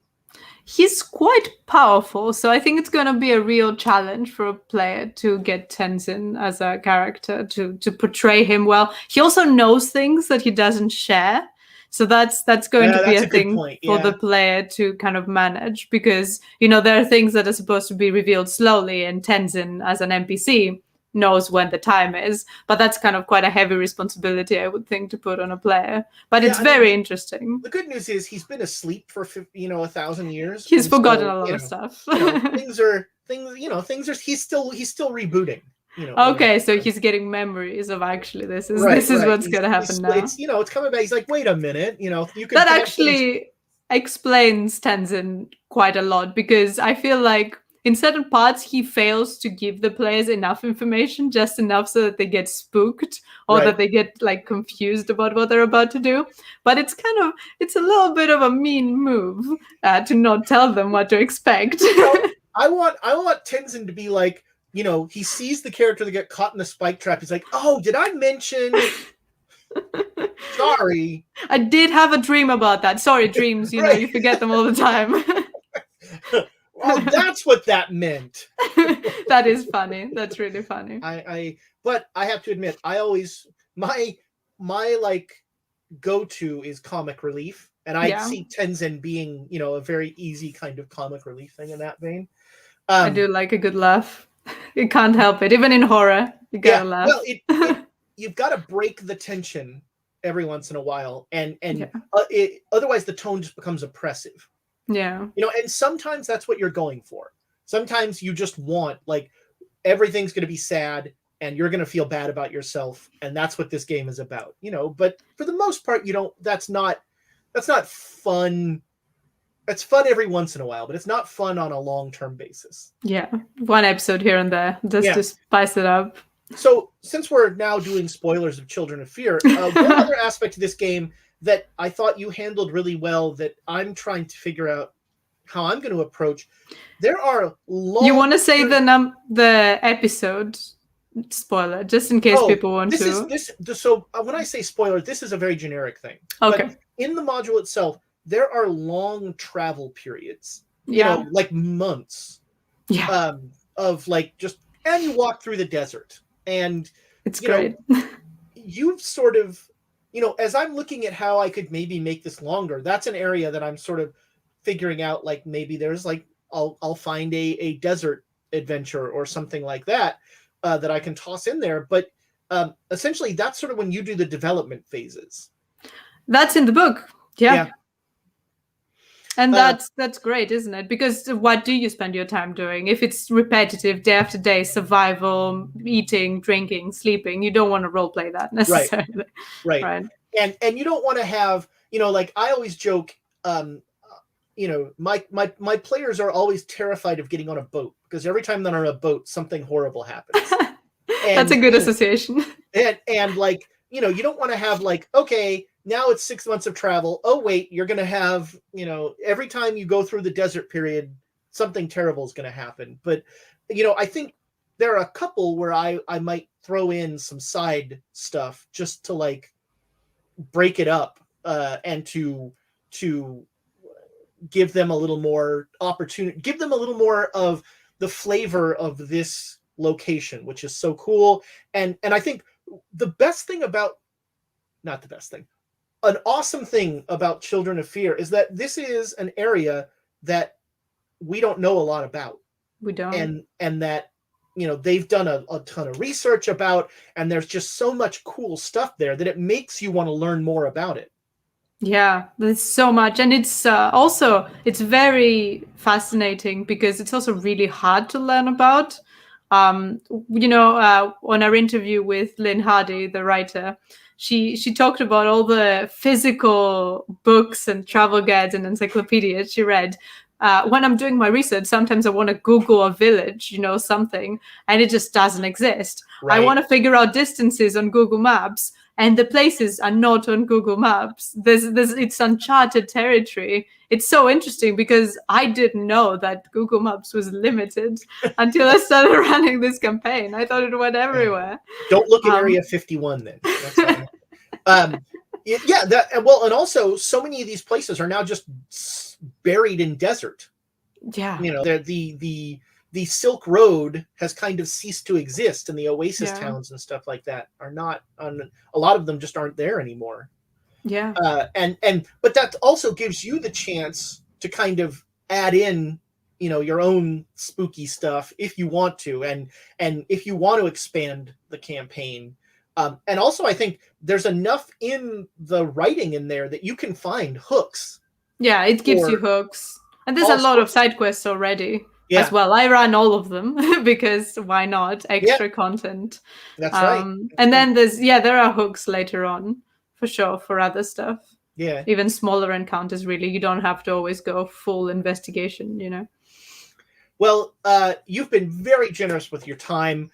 He's quite powerful, so I think it's going to be a real challenge for a player to get Tenzin as a character, to portray him well. He also knows things that he doesn't share. So that's going to be a thing for the player to kind of manage, because, there are things that are supposed to be revealed slowly, and Tenzin as an NPC knows when the time is. But that's kind of quite a heavy responsibility, I would think, to put on a player. But it's very interesting. The good news is he's been asleep for 1,000 years. He's forgotten a lot of stuff. He's still rebooting. Okay, so he's getting memories of actually this is what's going to happen now. It's coming back. He's like, wait a minute, you can. That actually explains Tenzin quite a lot, because I feel like in certain parts he fails to give the players enough information, just enough so that they get spooked or that they get confused about what they're about to do. But it's a little bit of a mean move to not tell them what to expect. I want Tenzin to be like, he sees the character that get caught in the spike trap. He's like, oh, did I mention? Sorry. I did have a dream about that. Sorry, dreams, you forget them all the time. Well, that's what that meant. That is funny. That's really funny. But I have to admit, I always, my go-to is comic relief. And I see Tenzin being, a very easy kind of comic relief thing in that vein. I do like a good laugh. You can't help it. Even in horror, you gotta laugh. Well, you've got to break the tension every once in a while, and otherwise the tone just becomes oppressive. Yeah. And sometimes that's what you're going for. Sometimes you just want everything's going to be sad, and you're going to feel bad about yourself, and that's what this game is about. But for the most part, that's not fun. It's fun every once in a while, but it's not fun on a long-term basis. Yeah, one episode here and there, just to spice it up. So, since we're now doing spoilers of Children of Fear, one other aspect of this game that I thought you handled really well, that I'm trying to figure out how I'm going to approach, there are long... You want to say the episode spoiler, just in case people want to... So, when I say spoiler, this is a very generic thing. Okay. But in the module itself, there are long travel periods, like months, of just and you walk through the desert. And It's you know, great. you've sort of, as I'm looking at how I could maybe make this longer, that's an area that I'm sort of figuring out, like maybe there's like I'll find a desert adventure or something like that that I can toss in there. But essentially that's sort of when you do the development phases. That's in the book. Yeah. And Uh, that's great, isn't it? Because what do you spend your time doing? If it's repetitive, day after day, survival, eating, drinking, sleeping, you don't want to role play that necessarily. right. Right. And you don't want to have, like I always joke, my players are always terrified of getting on a boat, because every time they're on a boat, something horrible happens. That's a good association. And like, you don't want to have like, okay, now it's 6 months of travel. Oh, wait, you're going to have, every time you go through the desert period, something terrible is going to happen. But, I think there are a couple where I might throw in some side stuff just to like break it up and to give them a little more opportunity, give them a little more of the flavor of this location, which is so cool. And I think the best thing about, not the best thing, an awesome thing about Children of Fear is that this is an area that we don't know a lot about. We don't. And that, they've done a ton of research about, and there's just so much cool stuff there that it makes you want to learn more about it. Yeah, there's so much. And it's also, it's very fascinating because it's also really hard to learn about. On our interview with Lynn Hardy, the writer, she talked about all the physical books and travel guides and encyclopedias she read. When I'm doing my research, sometimes I want to Google a village, something, and it just doesn't exist. Right. I want to figure out distances on Google Maps, and the places are not on Google Maps. It's uncharted territory. It's so interesting because I didn't know that Google Maps was limited until I started running this campaign. I thought it went everywhere. Don't look at Area 51 then. That's well, and also so many of these places are now just buried in desert. Yeah. The Silk Road has kind of ceased to exist, and the oasis towns and stuff like that are not on. A lot of them just aren't there anymore. Yeah. But that also gives you the chance to kind of add in, your own spooky stuff if you want to, and if you want to expand the campaign. And also, I think there's enough in the writing in there that you can find hooks. Yeah, it gives you hooks, and there's a lot of side quests already. Yeah. As well. I ran all of them because why not? Extra content. That's right. And then there are hooks later on for sure for other stuff. Yeah. Even smaller encounters, really. You don't have to always go full investigation, Well, you've been very generous with your time.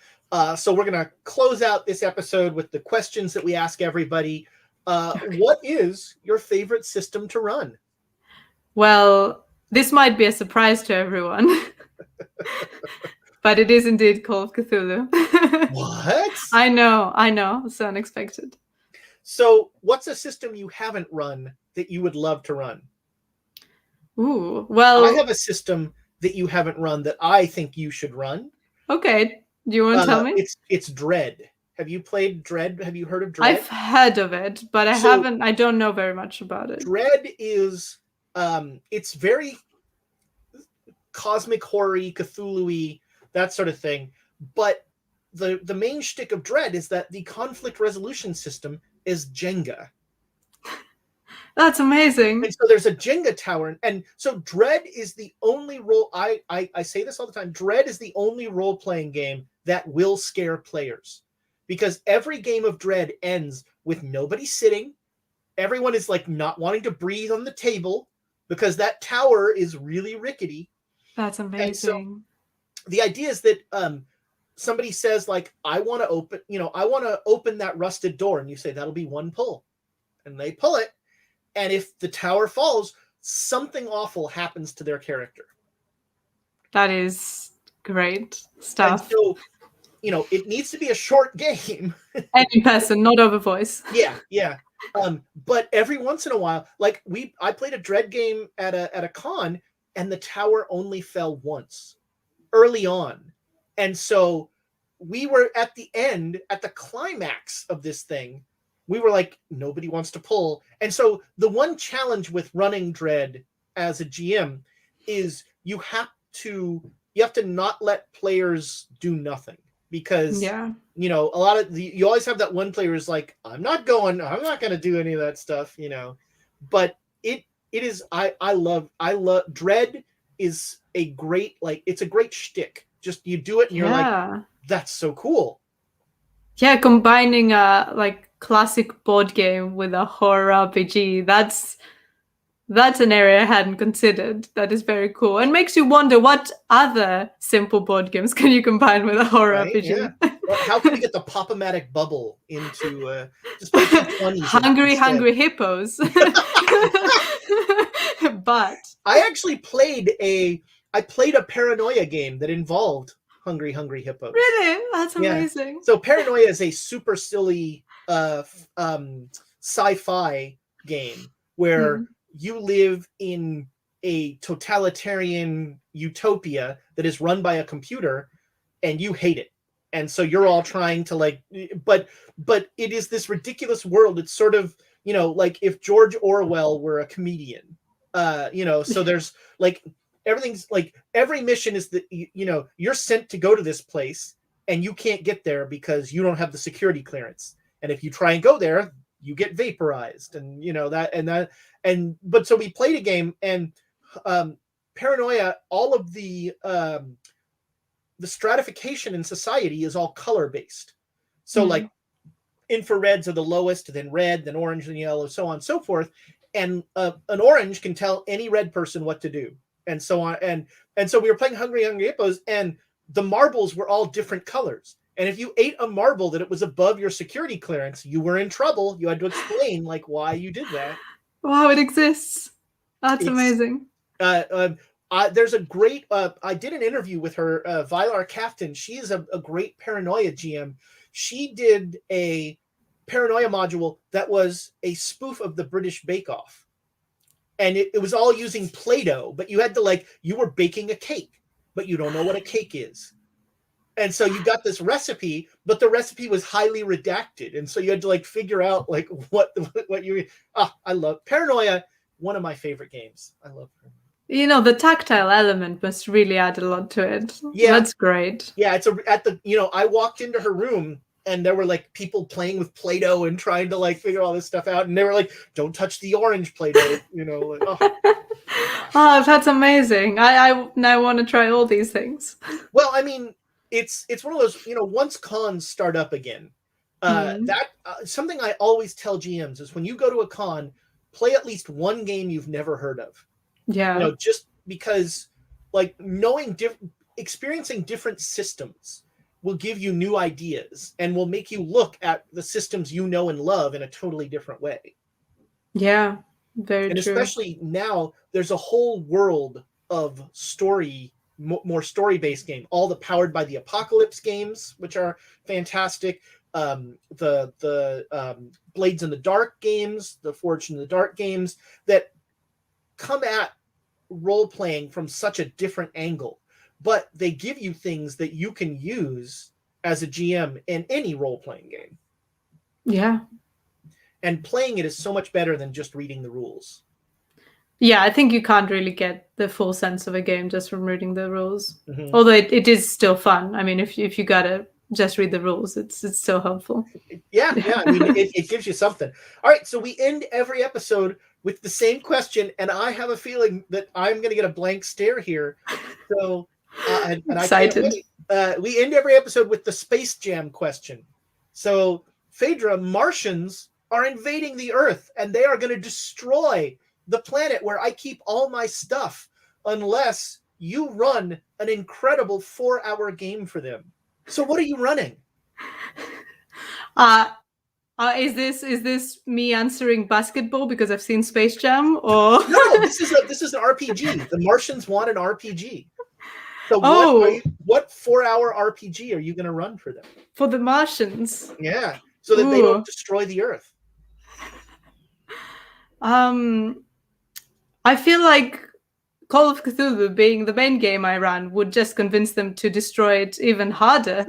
So we're going to close out this episode with the questions that we ask everybody. What is your favorite system to run? Well, this might be a surprise to everyone. But it is indeed Call of Cthulhu. What? I know. So unexpected. So what's a system you haven't run that you would love to run? Ooh, well... I have a system that you haven't run that I think you should run. Okay. Do you want to tell me? It's Dread. Have you played Dread? Have you heard of Dread? I've heard of it, but I don't know very much about it. Dread is... it's very cosmic horror-y, Cthulhu-y, that sort of thing. But the main shtick of Dread is that the conflict resolution system is Jenga. That's amazing. And so there's a Jenga tower. And so Dread is the only role... I say this all the time. Dread is the only role-playing game that will scare players. Because every game of Dread ends with nobody sitting. Everyone is like not wanting to breathe on the table because that tower is really rickety. That's amazing. And so the idea is that somebody says like, I want to open that rusted door. And you say, that'll be one pull. And they pull it. And if the tower falls, something awful happens to their character. That is great stuff. And so, it needs to be a short game. And in person, not over voice. Yeah. But every once in a while, like I played a Dread game at a con, and the tower only fell once early on. And so we were at the end, at the climax of this thing, we were like, nobody wants to pull. And so the one challenge with running Dread as a GM is you have to not let players do nothing, because you know, a lot of you always have that one player who's like, I'm not going to do any of that stuff, you know. But it is, I love Dread is a great, like, it's a great shtick. Just you do it and you're like, that's so cool. Yeah, combining a like classic board game with a horror RPG, that's an area I hadn't considered. That is very cool, and makes you wonder what other simple board games can you combine with a horror RPG. Yeah. Well, how can we get the Pop-O-Matic bubble into just put some 20s Hungry Hippos? But I actually played a Paranoia game that involved Hungry Hippos. Really? That's amazing. Yeah. So Paranoia is a super silly sci-fi game where you live in a totalitarian utopia that is run by a computer, and you hate it. And so you're all trying to, like, but it is this ridiculous world. It's sort of, you know, like if George Orwell were a comedian, you know, so there's like, everything's like, every mission is that, you know, you're sent to go to this place and you can't get there because you don't have the security clearance. And if you try and go there, you get vaporized, and you know but so we played a game, and Paranoia, all of the stratification in society is all color based. So like infrareds are the lowest, then red, then orange, then yellow, so on and so forth. And an orange can tell any red person what to do, and so on. And so we were playing Hungry Hippos, and the marbles were all different colors. And if you ate a marble that it was above your security clearance, you were in trouble. You had to explain like why you did that. Wow, it exists. That's amazing. There's a great, I did an interview with her, Vylar Kaftan. She is a great Paranoia GM. She did a Paranoia module that was a spoof of the British Bake Off. And it was all using Play-Doh, but you had to, like, you were baking a cake, but you don't know what a cake is. And so you got this recipe, but the recipe was highly redacted. And so you had to like figure out like what you, I love Paranoia. One of my favorite games. I love her. You know, the tactile element must really add a lot to it. Yeah. That's great. Yeah. It's I walked into her room and there were like people playing with Play-Doh and trying to like figure all this stuff out. And they were like, don't touch the orange Play-Doh, you know, like, oh, that's amazing. I now want to try all these things. Well, I mean, it's one of those, you know, once cons start up again, something I always tell GMs is when you go to a con, play at least one game you've never heard of. Yeah. You know, just because like experiencing different systems will give you new ideas and will make you look at the systems you know and love in a totally different way. Yeah, very true. Especially now, there's a whole world of more story-based game, all the Powered by the Apocalypse games, which are fantastic. The Blades in the Dark games, the Forged in the Dark games that come at role-playing from such a different angle, but they give you things that you can use as a GM in any role-playing game. Yeah. And playing it is so much better than just reading the rules. Yeah, I think you can't really get the full sense of a game just from reading the rules. Mm-hmm. Although it is still fun. I mean, if you gotta just read the rules, it's so helpful. Yeah. I mean, it gives you something. All right, so we end every episode with the same question, and I have a feeling that I'm going to get a blank stare here. So, and excited. I can't wait. We end every episode with the Space Jam question. So, Phaedra, Martians are invading the Earth, and they are going to destroy the planet where I keep all my stuff unless you run an incredible 4-hour game for them. So what are you running? Is this me answering basketball because I've seen Space Jam, or no? This is an RPG. The Martians want an RPG. So what 4-hour RPG are you going to run for them? For the Martians? Yeah, so that they don't destroy the Earth. I feel like Call of Cthulhu being the main game I ran would just convince them to destroy it even harder.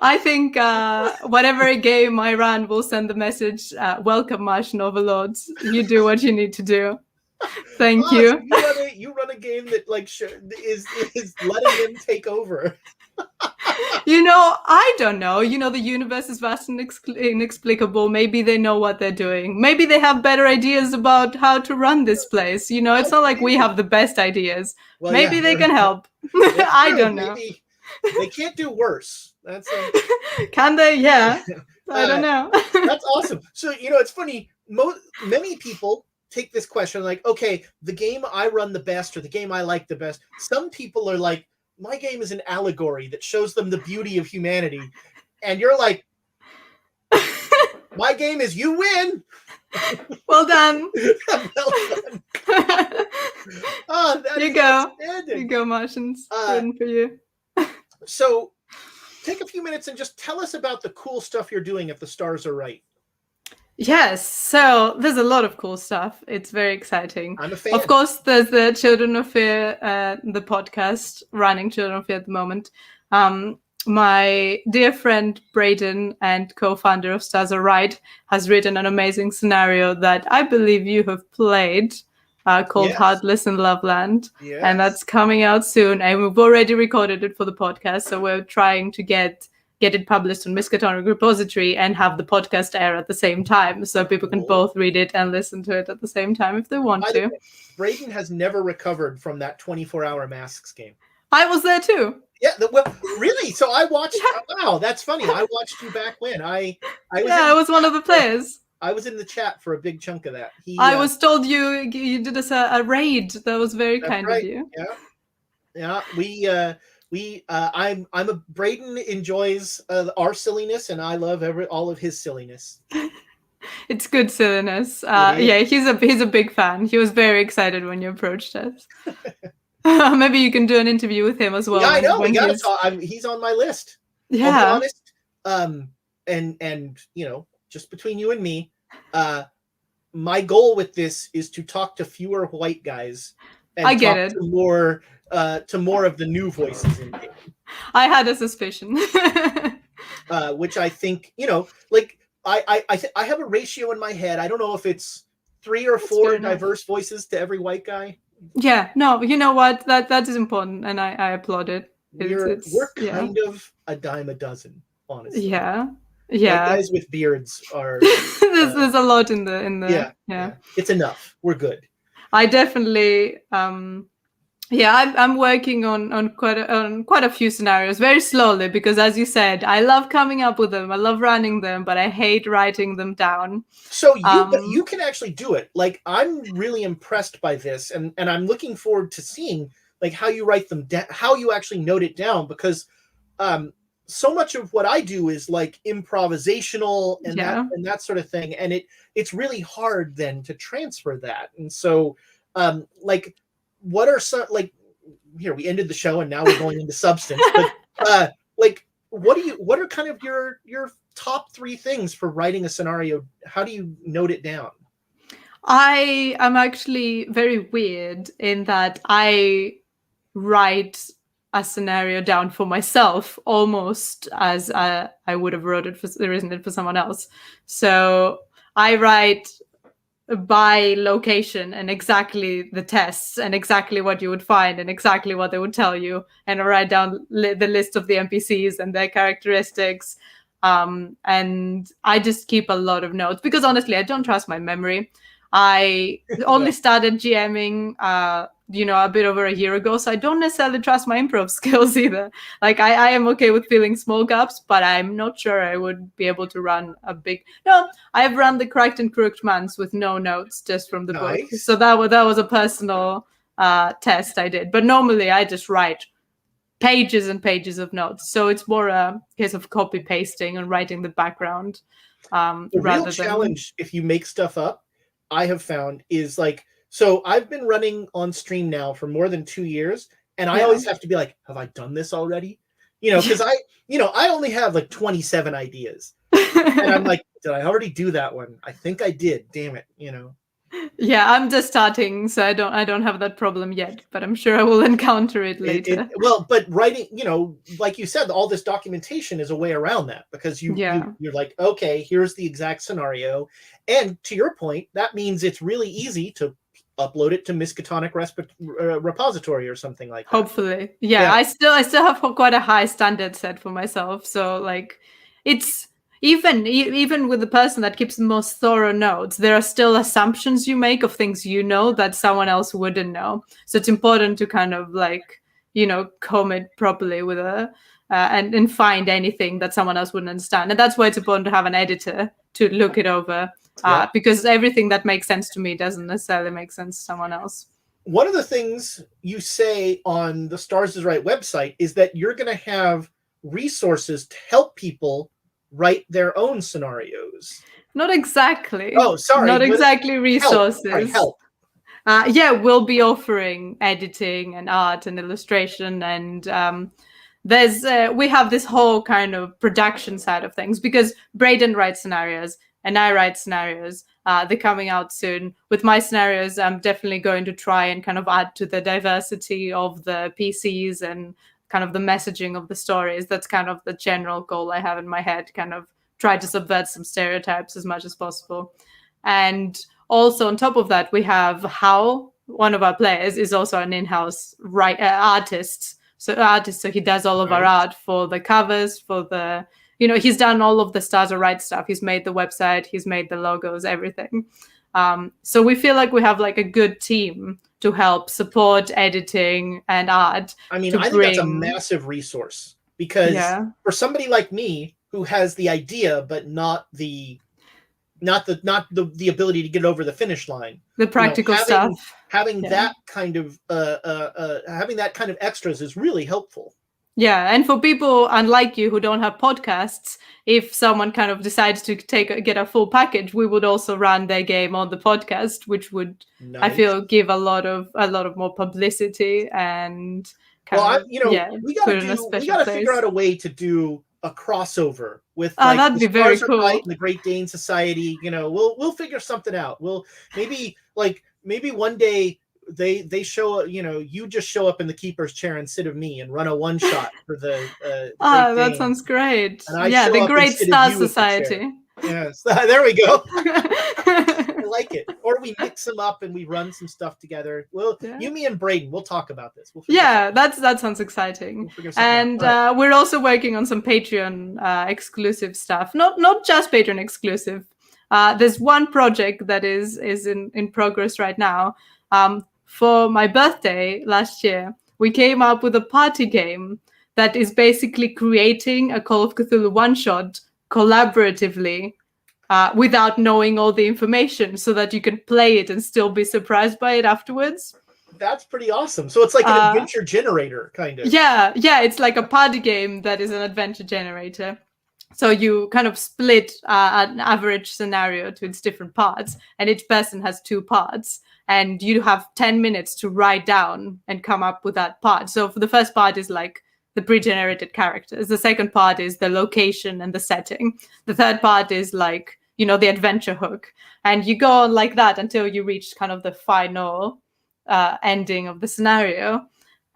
I think whatever game I ran will send the message, welcome Martian overlords. You do what you need to do. Thank you. So you run a game that like is letting them take over. I don't know. The universe is vast and inexplicable. Maybe they know what they're doing. Maybe they have better ideas about how to run this place. It's not like we have the best ideas. Well, maybe they can help. I don't know. Maybe they can't do worse. That's can they? Yeah. I don't know. That's awesome. So, it's funny. Many people take this question like, okay, the game I run the best or the game I like the best. Some people are like, my game is an allegory that shows them the beauty of humanity. And you're like, my game is you win. Well done. Well done. You go. You go, Martians. Win for you. So take a few minutes and just tell us about the cool stuff you're doing if the stars are right. Yes, so there's a lot of cool stuff. It's very exciting. I'm a fan. Of course, there's the Children of Fear, the podcast, running Children of Fear at the moment. My dear friend Braden and co-founder of Stars Are Right has written an amazing scenario that I believe you have played, called Heartless in Loveland. Yes. And that's coming out soon. And we've already recorded it for the podcast, so we're trying to get it published on Miskatonic Repository and have the podcast air at the same time, so people can both read it and listen to it at the same time if they want to. Braden has never recovered from that 24-hour Masks game. I was there too. Yeah, really? So I watched. Wow, that's funny. I watched you back when I was one of the players. I was in the chat for a big chunk of that. I was told you did us a raid. That was very kind of you. Yeah. Braden enjoys our silliness, and I love all of his silliness. It's good silliness. He's a big fan. He was very excited when you approached us. Maybe you can do an interview with him as well. Yeah, I know. We gotta talk. He's on my list. Yeah. I'll be honest. And just between you and me, my goal with this is to talk to fewer white guys and to more of the new voices in game. I had a suspicion. Which I think, I have a ratio in my head. I don't know if it's 3 or 4 diverse voices to every white guy. Yeah, no, you know what? That is important, and I applaud it. We're kind of a dime a dozen, honestly. Yeah. Guys with beards are. there's a lot in the. Yeah. It's enough. We're good. I definitely. I'm working on quite a few scenarios very slowly because, as you said, I love coming up with them. I love running them, but I hate writing them down. So you can actually do it. Like, I'm really impressed by this, and I'm looking forward to seeing like how you write them down, how you actually note it down, because so much of what I do is like improvisational and that sort of thing, and it's really hard then to transfer that. And so what are some, like, here we ended the show and now we're going into substance, but what are kind of your top 3 things for writing a scenario? How do you note it down? I am actually very weird in that I write a scenario down for myself almost as I would have written it for someone else. So I write by location and exactly the tests and exactly what you would find and exactly what they would tell you, and I write down the list of the NPCs and their characteristics, and I just keep a lot of notes because honestly I don't trust my memory. I only started GMing a bit over a year ago, so I don't necessarily trust my improv skills either. Like I am okay with filling small gaps, but I'm not sure I would be able to run a big. No, I've run the Cracked and Crooked months with no notes, just from the book. So that was a personal test I did. But normally I just write pages and pages of notes. So it's more a case of copy pasting and writing the background. The real challenge, if you make stuff up, I have found is like. So I've been running on stream now for more than 2 years, and I always have to be like, have I done this already? Because I only have like 27 ideas. And I'm like, did I already do that one? I think I did. Damn it, Yeah, I'm just starting, so I don't have that problem yet, but I'm sure I will encounter it later. But writing, like you said, all this documentation is a way around that, because you're like, okay, here's the exact scenario, and to your point, that means it's really easy to upload it to Miskatonic repository or something like that. Hopefully, yeah. I still have quite a high standard set for myself, so like, it's even with the person that keeps the most thorough notes, there are still assumptions you make of things that someone else wouldn't know. So it's important to kind of like, comb it properly with and find anything that someone else wouldn't understand. And that's why it's important to have an editor to look it over, because everything that makes sense to me doesn't necessarily make sense to someone else. One of the things you say on the Stars is Right website is that you're going to have resources to help people write their own scenarios. Not exactly. Oh, sorry. Not exactly resources. Help. We'll be offering editing and art and illustration, and we have this whole kind of production side of things, because Braden writes scenarios and I write scenarios. They're coming out soon. With my scenarios, I'm definitely going to try and kind of add to the diversity of the PCs and kind of the messaging of the stories. That's kind of the general goal I have in my head, kind of try to subvert some stereotypes as much as possible. And also on top of that, we have Hal, one of our players, is also an in-house artist. So he does all of our art for the covers, for the, he's done all of the Stars Are Right stuff. He's made the website, he's made the logos, everything. So we feel like we have like a good team to help support editing and art. I mean, I think that's a massive resource, because for somebody like me who has the idea but not the ability to get over the finish line, the practical stuff, having that kind of extras is really helpful. Yeah, and for people unlike you who don't have podcasts, if someone kind of decides to get a full package, we would also run their game on the podcast, which would, I feel, give a lot of more publicity and we got to figure out a way to do a crossover with that'd be very cool. And the Great Dane Society. We'll figure something out. We'll maybe one day they show, you just show up in the keeper's chair instead of me and run a one shot for the that sounds great. The Great Star Society. Yes, there we go. I like it. Or we mix them up and we run some stuff together. Well, you, me, and Braden, we'll talk about this. That sounds exciting. And we're also working on some Patreon exclusive stuff. Not just Patreon exclusive. There's one project that is in progress right now. For my birthday last year, we came up with a party game that is basically creating a Call of Cthulhu one-shot collaboratively without knowing all the information, so that you can play it and still be surprised by it afterwards. That's pretty awesome. So it's like an adventure generator, kind of. Yeah, it's like a party game that is an adventure generator. So you kind of split an average scenario to its different parts, and each person has 2 parts. And you have 10 minutes to write down and come up with that part. So for the first part is like the pre-generated characters. The second part is the location and the setting. The third part is like, the adventure hook. And you go on like that until you reach kind of the final ending of the scenario.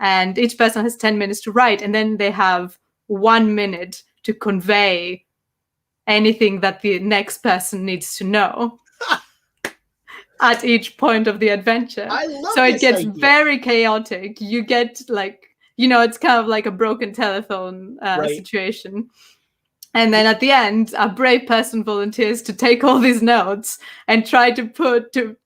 And each person has 10 minutes to write. And then they have 1 minute to convey anything that the next person needs to know at each point of the adventure. I love so it gets idea. Very chaotic. You get like, it's kind of like a broken telephone situation. And then at the end, a brave person volunteers to take all these notes and try to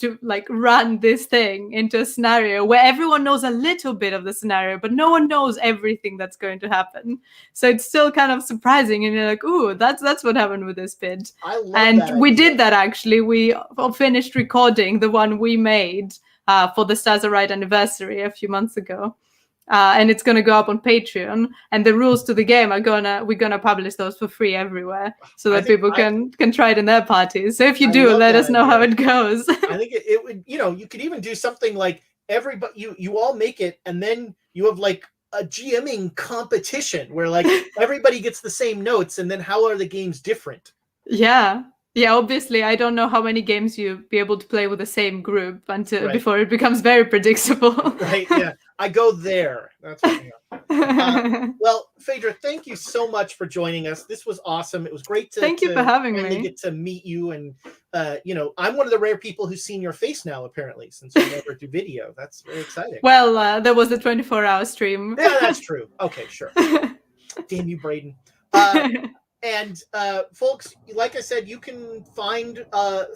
run this thing into a scenario where everyone knows a little bit of the scenario, but no one knows everything that's going to happen. So it's still kind of surprising, and you're like, "Ooh, that's what happened with this bit." I love and that we idea. did that actually. We finished recording the one we made for the Stars Are Right anniversary a few months ago. And it's going to go up on Patreon, and the rules to the game we're gonna publish those for free everywhere, so that people can try it in their parties. So if you do, let us know how it goes. I think it would, you could even do something like everybody, you all make it, and then you have like a GMing competition where like everybody gets the same notes, and then how are the games different? Yeah. Yeah, obviously, I don't know how many games you'll be able to play with the same group until Right. before it becomes very predictable. Right. Yeah. I go there. That's what. Well, Phaedra, thank you so much for joining us. This was awesome. It was great to, Thank you for having finally me. get to meet you. And, I'm one of the rare people who's seen your face now, apparently, since we never do video. That's very exciting. Well, there was the 24-hour stream. Yeah, that's true. Okay, sure. Damn you, Braden. And folks, like I said, you can find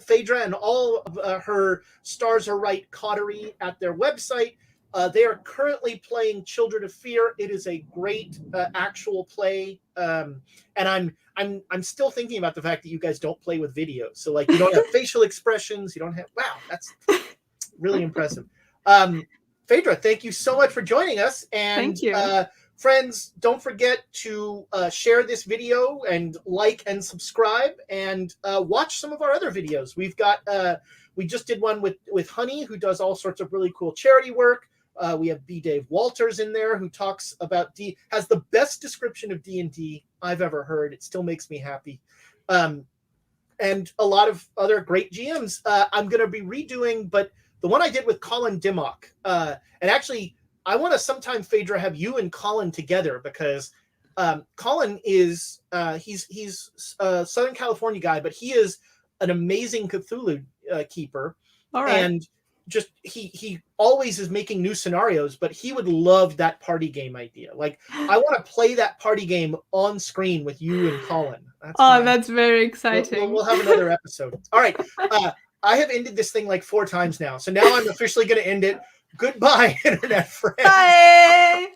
Phaedra and all of her Stars Are Right coterie at their website. They are currently playing Children of Fear. It is a great actual play, and I'm still thinking about the fact that you guys don't play with video. So like you don't have facial expressions. You don't have. Wow, that's really impressive. Phaedra, thank you so much for joining us. And Thank you. friends, don't forget to share this video and like and subscribe and watch some of our other videos. We've got we just did one with Honey, who does all sorts of really cool charity work. We have B. Dave Walters in there, who talks about has the best description of D&D I've ever heard. It still makes me happy. And a lot of other great GMs. I'm going to be redoing, but the one I did with Colin Dimmock, and actually, I want to sometime, Phaedra, have you and Colin together, because Colin is he's a Southern California guy, but he is an amazing Cthulhu keeper. All right. And just he always is making new scenarios, but he would love that party game idea. Like, I want to play that party game on screen with you and Colin. That's very exciting. We'll have another episode. All right. I have ended this thing like 4 times now, so now I'm officially going to end it. Goodbye, internet friends. Bye.